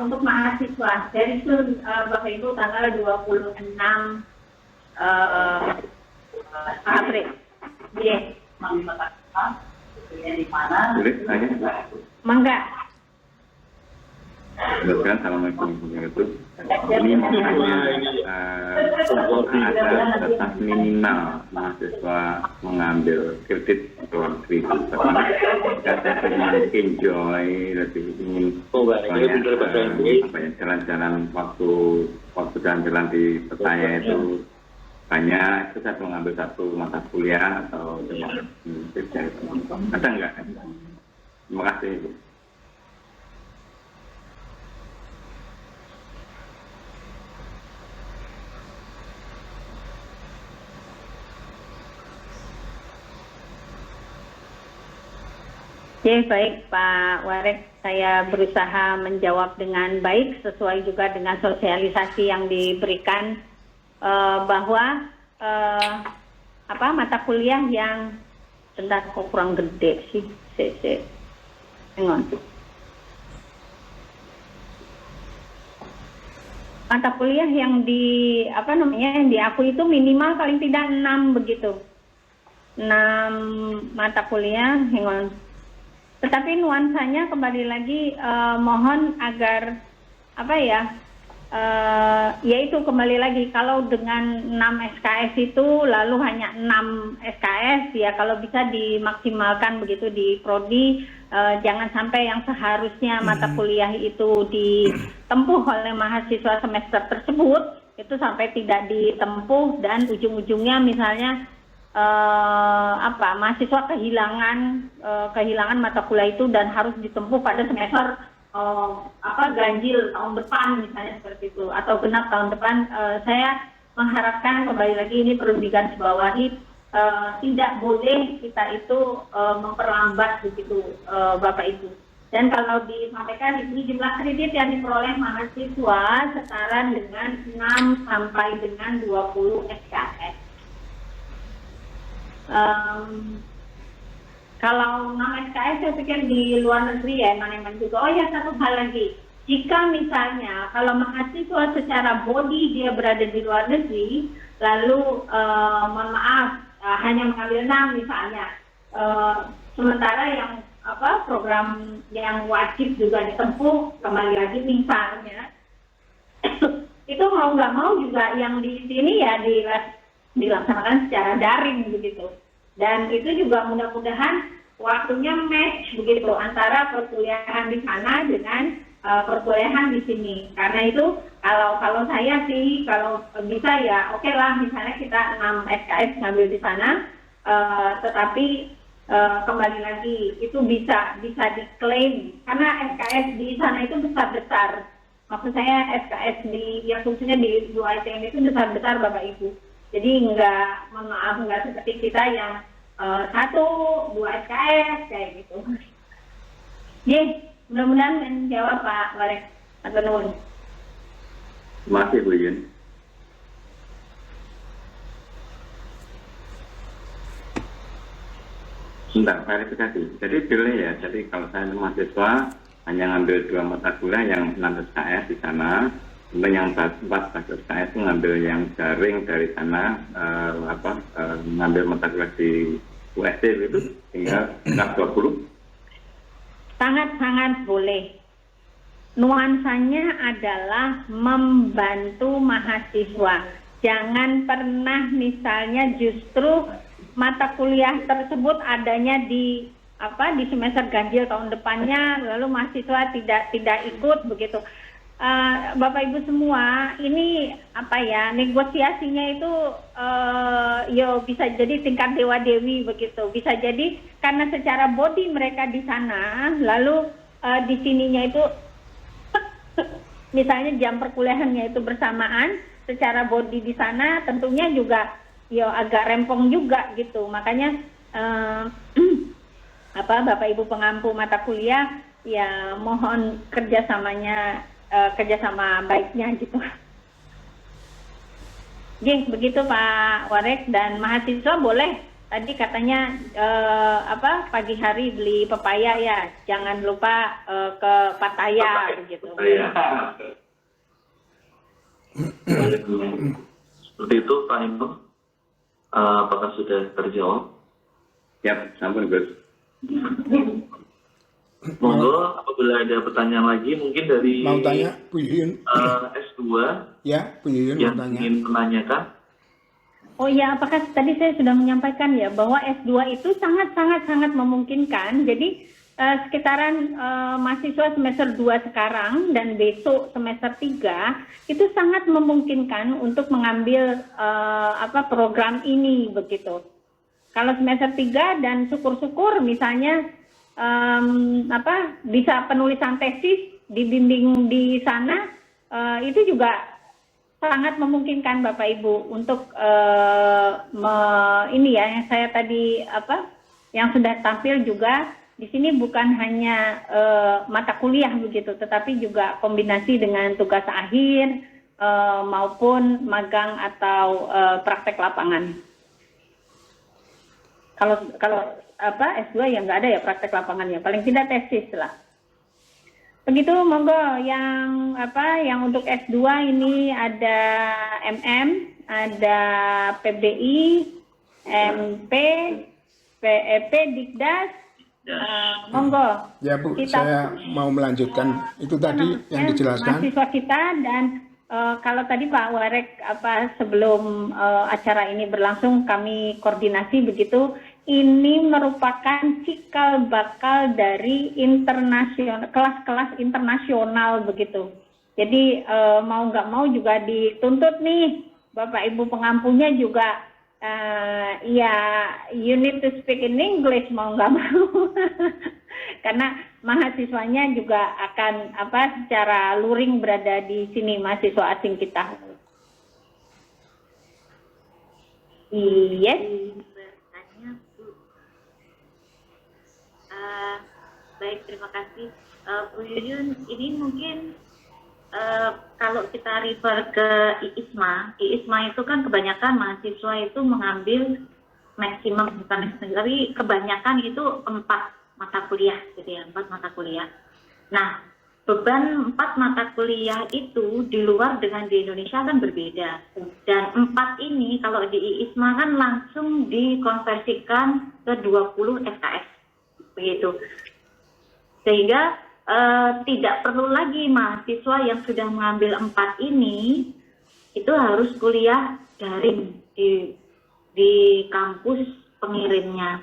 untuk mahasiswa dari Bapak Ibu tanggal 26 April. Iya. Di mana? Mangga. Jelaskan Assalamualaikum warahmatullahi wabarakatuh. Ini makanya ada batas minimal mahasiswa mengambil kredit luar negeri. Kata dengan enjoy, lebih ingin jalan-jalan waktu jalan-jalan di petanya itu banyak, itu saya mengambil satu mata kuliah atau ada nggak? Terima kasih, Ibu. Oke, baik Pak Warek, saya berusaha menjawab dengan baik sesuai juga dengan sosialisasi yang diberikan bahwa mata kuliah yang sebentar kok kurang gede sih, mata kuliah yang yang diakui itu minimal paling tidak 6 begitu, 6 mata kuliah, Tetapi nuansanya kembali lagi mohon agar yaitu kembali lagi kalau dengan 6 SKS itu lalu hanya 6 SKS ya kalau bisa dimaksimalkan begitu di prodi, jangan sampai yang seharusnya mata kuliah itu ditempuh oleh mahasiswa semester tersebut itu sampai tidak ditempuh dan ujung-ujungnya misalnya mahasiswa kehilangan mata kuliah itu dan harus ditempuh pada semester ganjil tahun depan misalnya seperti itu atau genap tahun depan. Saya mengharapkan kembali lagi ini perlu digarisbawahi, tidak boleh kita itu memperlambat begitu Bapak Ibu. Dan kalau disampaikan di sini jumlah kredit yang diperoleh mahasiswa setara dengan 6 sampai dengan 20 SKS. Kalau 6 SKS saya pikir di luar negeri ya emang juga. Oh ya, satu hal lagi, jika misalnya kalau mahasiswa secara body dia berada di luar negeri lalu mohon maaf hanya mengambil 6 misalnya, sementara yang program yang wajib juga ditempuh kembali lagi misalnya itu mau nggak mau juga yang di sini ya dilaksanakan secara daring begitu. Dan itu juga mudah-mudahan waktunya match begitu antara perkuliahan di sana dengan perkuliahan di sini. Karena itu kalau saya sih kalau bisa ya oke lah misalnya kita 6 SKS ngambil di sana, tetapi kembali lagi itu bisa diklaim karena SKS di sana itu besar-besar. Maksud saya SKS khususnya di UITM itu besar-besar Bapak Ibu. Jadi nggak seperti kita yang 1, 2 SKS kayak gitu. Mudah-mudahan menjawab Pak Warek. Atau nuwun. Terima kasih Bu Yun. Sebentar, klarifikasi. Jadi pilih ya. Jadi kalau saya mahasiswa hanya ngambil 2 mata kuliah yang 6 SKS di sana. Untuk yang 4 SKS itu ngambil yang daring dari sana, ngambil mata kuliah di UST itu tinggal 20. Sangat-sangat boleh. Nuansanya adalah membantu mahasiswa. Jangan pernah misalnya justru mata kuliah tersebut adanya di semester ganjil tahun depannya, lalu mahasiswa tidak ikut begitu. Bapak Ibu semua, ini negosiasinya itu bisa jadi tingkat dewa dewi begitu. Bisa jadi karena secara body mereka di sana, lalu di sininya itu misalnya jam perkuliahannya itu bersamaan, secara body di sana tentunya juga agak rempong juga gitu. Makanya Bapak Ibu pengampu mata kuliah ya mohon kerjasama baiknya gitu. Begitu Pak Warek. Dan mahasiswa boleh tadi katanya pagi hari beli pepaya ya, jangan lupa ke Pattaya begitu. Seperti itu Pak Imam, apakah sudah terjawab? Ya, sampun Gus. Monggo, apabila ada pertanyaan lagi mungkin dari mau tanya Bu Yuyun S2 ya Bu Yuyun yang mau tanya. ingin menanyakan. Oh ya, apakah tadi saya sudah menyampaikan ya bahwa S2 itu sangat memungkinkan. Jadi sekitaran mahasiswa semester 2 sekarang dan besok semester 3 itu sangat memungkinkan untuk mengambil program ini begitu. Kalau semester 3 dan syukur-syukur misalnya bisa penulisan tesis dibimbing di sana, itu juga sangat memungkinkan Bapak Ibu untuk ini ya yang saya tadi yang sudah tampil juga di sini bukan hanya mata kuliah begitu, tetapi juga kombinasi dengan tugas akhir maupun magang atau praktek lapangan. Kalau S2 ya nggak ada ya praktek lapangannya, paling tidak tesis lah. Begitu, monggo yang untuk S2 ini ada ada PBDI, MP, PEP, Dikdas. Monggo. Ya Bu, saya mau melanjutkan itu tadi yang dijelaskan. Mahasiswa kita dan kalau tadi Pak Warek sebelum acara ini berlangsung kami koordinasi begitu, ini merupakan cikal bakal dari kelas-kelas internasional begitu. Jadi mau nggak mau juga dituntut nih Bapak Ibu pengampunya juga. You need to speak in English mau nggak mau, karena mahasiswanya juga akan secara luring berada di sini mahasiswa asing kita. Yes. Bertanya Bu. Baik, terima kasih Bu Yuyun. Ini mungkin kalau kita refer ke IISMA itu kan kebanyakan mahasiswa itu mengambil maksimum, bukan tapi kebanyakan itu 4 mata kuliah, gitu ya, 4 mata kuliah. Nah, beban 4 mata kuliah itu di luar dengan di Indonesia kan berbeda. Dan 4 ini kalau di IISMA kan langsung dikonversikan ke 20 SKS, begitu. Sehingga tidak perlu lagi mahasiswa yang sudah mengambil 4 ini itu harus kuliah daring di kampus pengirimnya.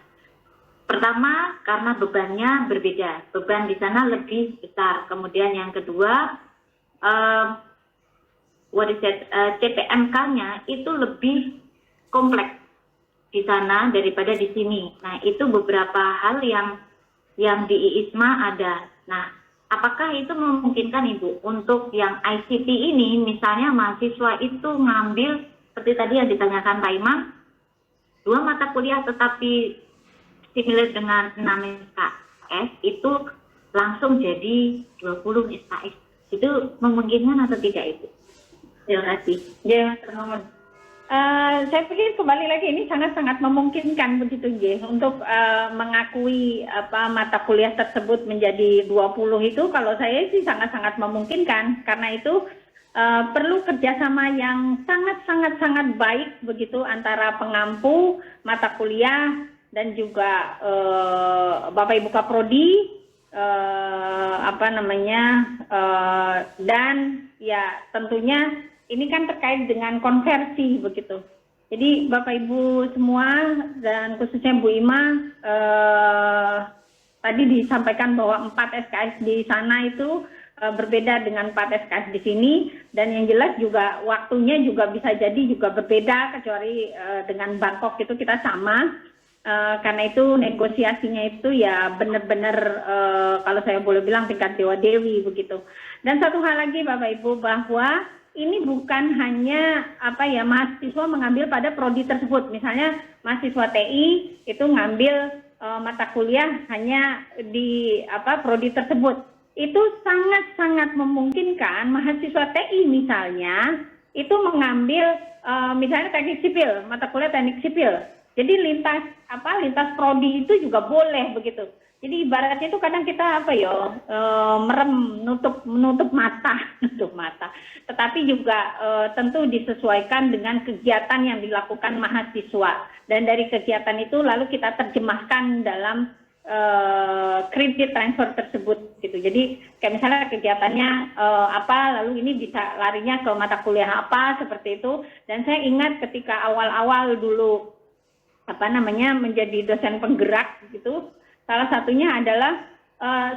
Pertama, karena bebannya berbeda, beban di sana lebih besar. Kemudian yang kedua, CPMK-nya itu lebih kompleks di sana daripada di sini. Nah, itu beberapa hal yang di IISMA ada. Nah, apakah itu memungkinkan Ibu untuk yang ICT ini, misalnya mahasiswa itu ngambil, seperti tadi yang ditanyakan Pak Imam, 2 mata kuliah tetapi similar dengan 6 SKS, itu langsung jadi 20 SKS. Itu memungkinkan atau tidak Ibu? Terima kasih. Ya, terima. Saya pikir kembali lagi ini sangat-sangat memungkinkan begitu ya untuk mengakui mata kuliah tersebut menjadi 20 itu kalau saya sih sangat-sangat memungkinkan, karena itu perlu kerjasama yang sangat-sangat baik begitu antara pengampu mata kuliah dan juga Bapak Ibu Kaprodi dan ya tentunya ini kan terkait dengan konversi begitu. Jadi Bapak Ibu semua dan khususnya Bu Ima tadi disampaikan bahwa 4 SKS di sana itu berbeda dengan 4 SKS di sini, dan yang jelas juga waktunya juga bisa jadi juga berbeda, kecuali dengan Bangkok itu kita sama. Karena itu negosiasinya itu ya benar-benar kalau saya boleh bilang tingkat dewa dewi begitu. Dan satu hal lagi Bapak Ibu, bahwa ini bukan hanya mahasiswa mengambil pada prodi tersebut. Misalnya mahasiswa TI itu ngambil mata kuliah hanya di prodi tersebut. Itu sangat-sangat memungkinkan mahasiswa TI misalnya itu mengambil misalnya teknik sipil, mata kuliah teknik sipil. Jadi lintas prodi itu juga boleh begitu. Jadi ibaratnya itu kadang kita merem, menutup mata. Tetapi juga tentu disesuaikan dengan kegiatan yang dilakukan mahasiswa. Dan dari kegiatan itu lalu kita terjemahkan dalam kredit transfer tersebut gitu. Jadi kayak misalnya kegiatannya lalu ini bisa larinya ke mata kuliah apa seperti itu. Dan saya ingat ketika awal-awal dulu menjadi dosen penggerak gitu. Salah satunya adalah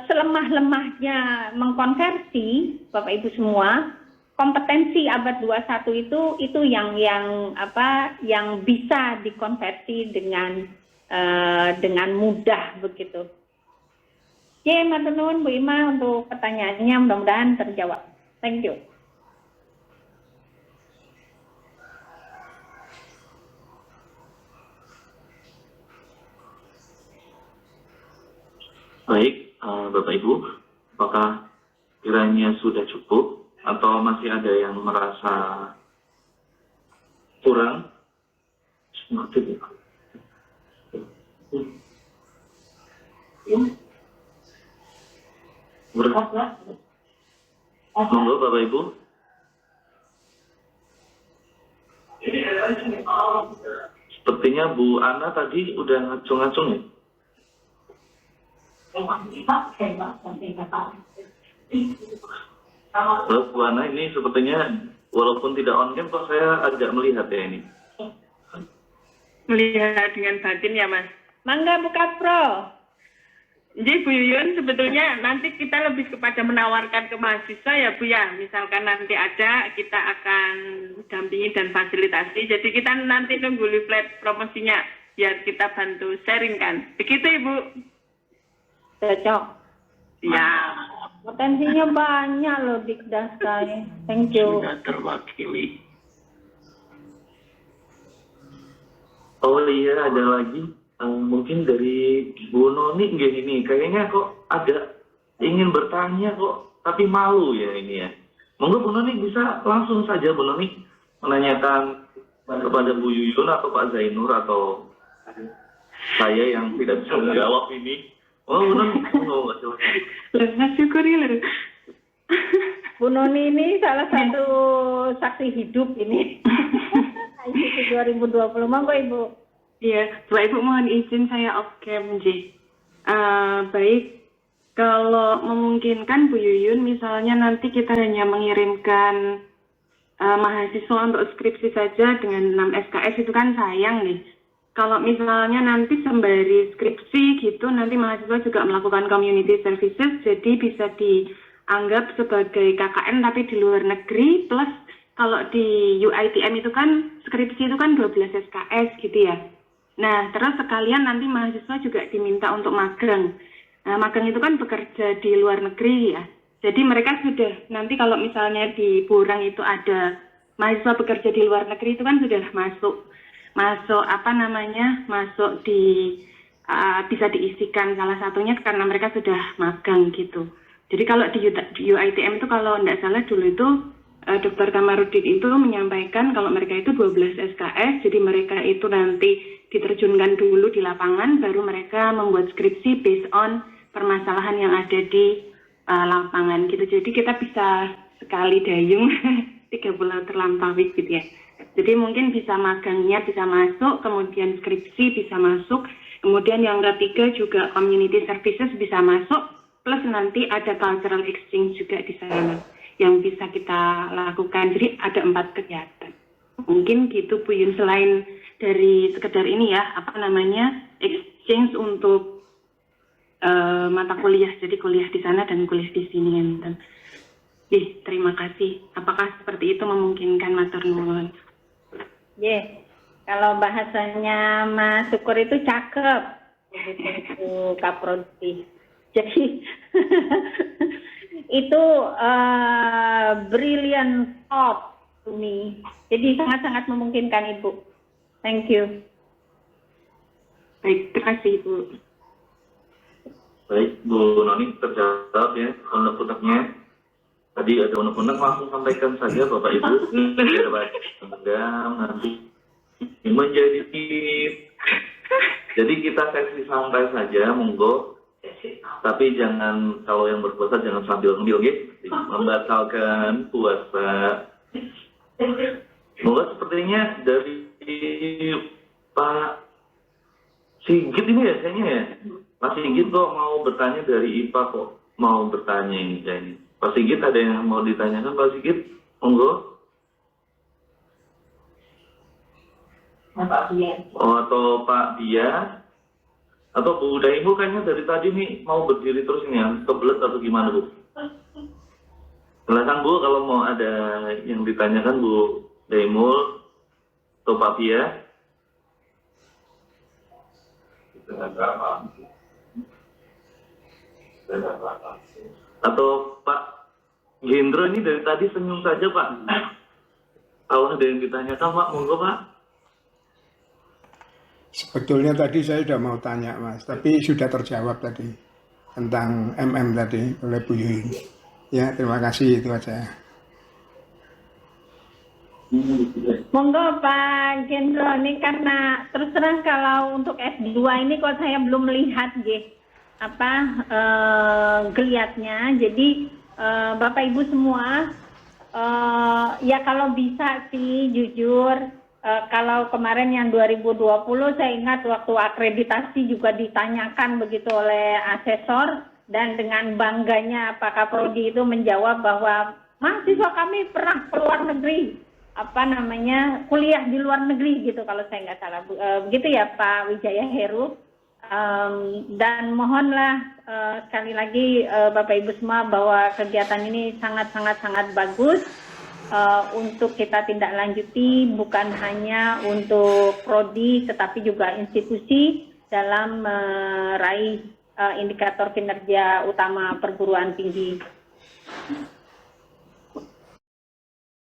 selemah-lemahnya mengkonversi Bapak Ibu semua, kompetensi abad 21 itu yang bisa dikonversi dengan mudah begitu. Oke, matur nuwun Bu Ima untuk pertanyaannya, mudah-mudahan terjawab. Thank you. Baik, Bapak Ibu, apakah kiranya sudah cukup atau masih ada yang merasa kurang? Monggo Bapak Ibu. Sepertinya Bu Ana tadi udah ngacung-ngacung ya? Halo Bu Ana, ini sepertinya walaupun tidak on cam kok saya agak melihat ya ini. Melihat dengan batin ya Mas. Mangga buka pro. Jadi Bu Yuyun sebetulnya nanti kita lebih kepada menawarkan ke mahasiswa ya Bu ya. Misalkan nanti ada kita akan dampingi dan fasilitasi. Jadi kita nanti nunggu leaflet promosinya biar kita bantu sharing kan. Begitu Ibu. Cocok. Ya. Potensinya banyak loh di Daskai. Thank you. Sudah terwakili. Oh iya, ada lagi. Mungkin dari Bu Noni ini kayaknya kok ada ingin bertanya kok, tapi malu ya ini ya. Monggo Bu Noni bisa langsung saja Bu Noni menanyakan kepada Bu Yuyun atau Pak Zainur atau saya yang tidak bisa menjawab ini. Oh Bu Noni, monggo silakan. Syukuri loh. Bu Noni ini salah satu saksi hidup ini. ICT 2020, monggo Ibu. Iya, Bapak Ibu mohon izin saya off cam J. Baik, kalau memungkinkan Bu Yuyun, misalnya nanti kita hanya mengirimkan mahasiswa untuk skripsi saja dengan 6 SKS itu kan sayang nih. Kalau misalnya nanti sembari skripsi gitu, nanti mahasiswa juga melakukan community services, jadi bisa dianggap sebagai KKN tapi di luar negeri, plus kalau di UITM itu kan skripsi itu kan 12 SKS gitu ya. Nah, terus sekalian nanti mahasiswa juga diminta untuk magang. Nah, magang itu kan bekerja di luar negeri ya. Jadi mereka sudah, nanti kalau misalnya di Burang itu ada mahasiswa bekerja di luar negeri itu kan sudah masuk di, bisa diisikan salah satunya karena mereka sudah magang gitu. Jadi kalau di UITM itu kalau tidak salah dulu itu Dr. Kamarudin itu menyampaikan kalau mereka itu 12 SKS, jadi mereka itu nanti diterjunkan dulu di lapangan, baru mereka membuat skripsi based on permasalahan yang ada di lapangan gitu. Jadi kita bisa sekali dayung 3 bulan terlampaui gitu ya. Jadi mungkin bisa magangnya bisa masuk, kemudian skripsi bisa masuk, kemudian yang ketiga juga community services bisa masuk, plus nanti ada cultural exchange juga di sana yang bisa kita lakukan. Jadi ada 4 kegiatan. Mungkin gitu Bu Yun, selain dari sekedar ini ya, exchange untuk mata kuliah, jadi kuliah di sana dan kuliah di sini. Terima kasih. Apakah seperti itu memungkinkan, matur nuwun? Kalau bahasanya Mas Syukur itu cakep, begitu Kaprodi. Jadi itu brilliant thought to me. Jadi sangat-sangat memungkinkan Ibu. Thank you. Baik, terima kasih Ibu. Baik, Bu Noni terjawab ya unek-uneknya. Tadi ada unek-unek, langsung sampaikan saja Bapak Ibu. Biar baik nanti menjadi jadi kita sesi santai saja, monggo. Tapi jangan, kalau yang berpuasa jangan sambil ngemil gitu, membatalkan puasa. Semoga sepertinya dari Pak Sigit ini ya kayaknya ya. Pak Sigit kok mau bertanya dari IPA kok mau bertanya ini kayaknya. Pak Sigit ada yang mau ditanyakan Pak Sigit? Monggo. Pak Bia. Oh, atau Pak Bia. Atau Bu Daimul kayaknya dari tadi nih mau berdiri terus ini ya, kebelet atau gimana Bu? Silakan Bu kalau mau ada yang ditanyakan Bu Daimul atau Pak Pia. Atau Pak Gendro ini dari tadi senyum saja Pak. Kalau ada yang ditanyakan Pak, monggo Pak. Sebetulnya tadi saya sudah mau tanya Mas, tapi sudah terjawab tadi tentang MM tadi oleh Bu Yuyun. Ya, terima kasih, itu aja. Monggo Pak Gendro, ini karena terus terang kalau untuk S2 ini kok saya belum melihat geliatnya. Jadi Bapak Ibu semua, ya kalau bisa sih jujur, kalau kemarin yang 2020 saya ingat waktu akreditasi juga ditanyakan begitu oleh asesor, dan dengan bangganya Pak Kaprodi itu menjawab bahwa mahasiswa kami pernah keluar negeri, kuliah di luar negeri gitu kalau saya nggak salah. Begitu ya Pak Wijaya Heru. Dan mohonlah sekali lagi Bapak Ibu semua bahwa kegiatan ini sangat bagus untuk kita tindak lanjuti, bukan hanya untuk prodi tetapi juga institusi dalam meraih indikator kinerja utama perguruan tinggi.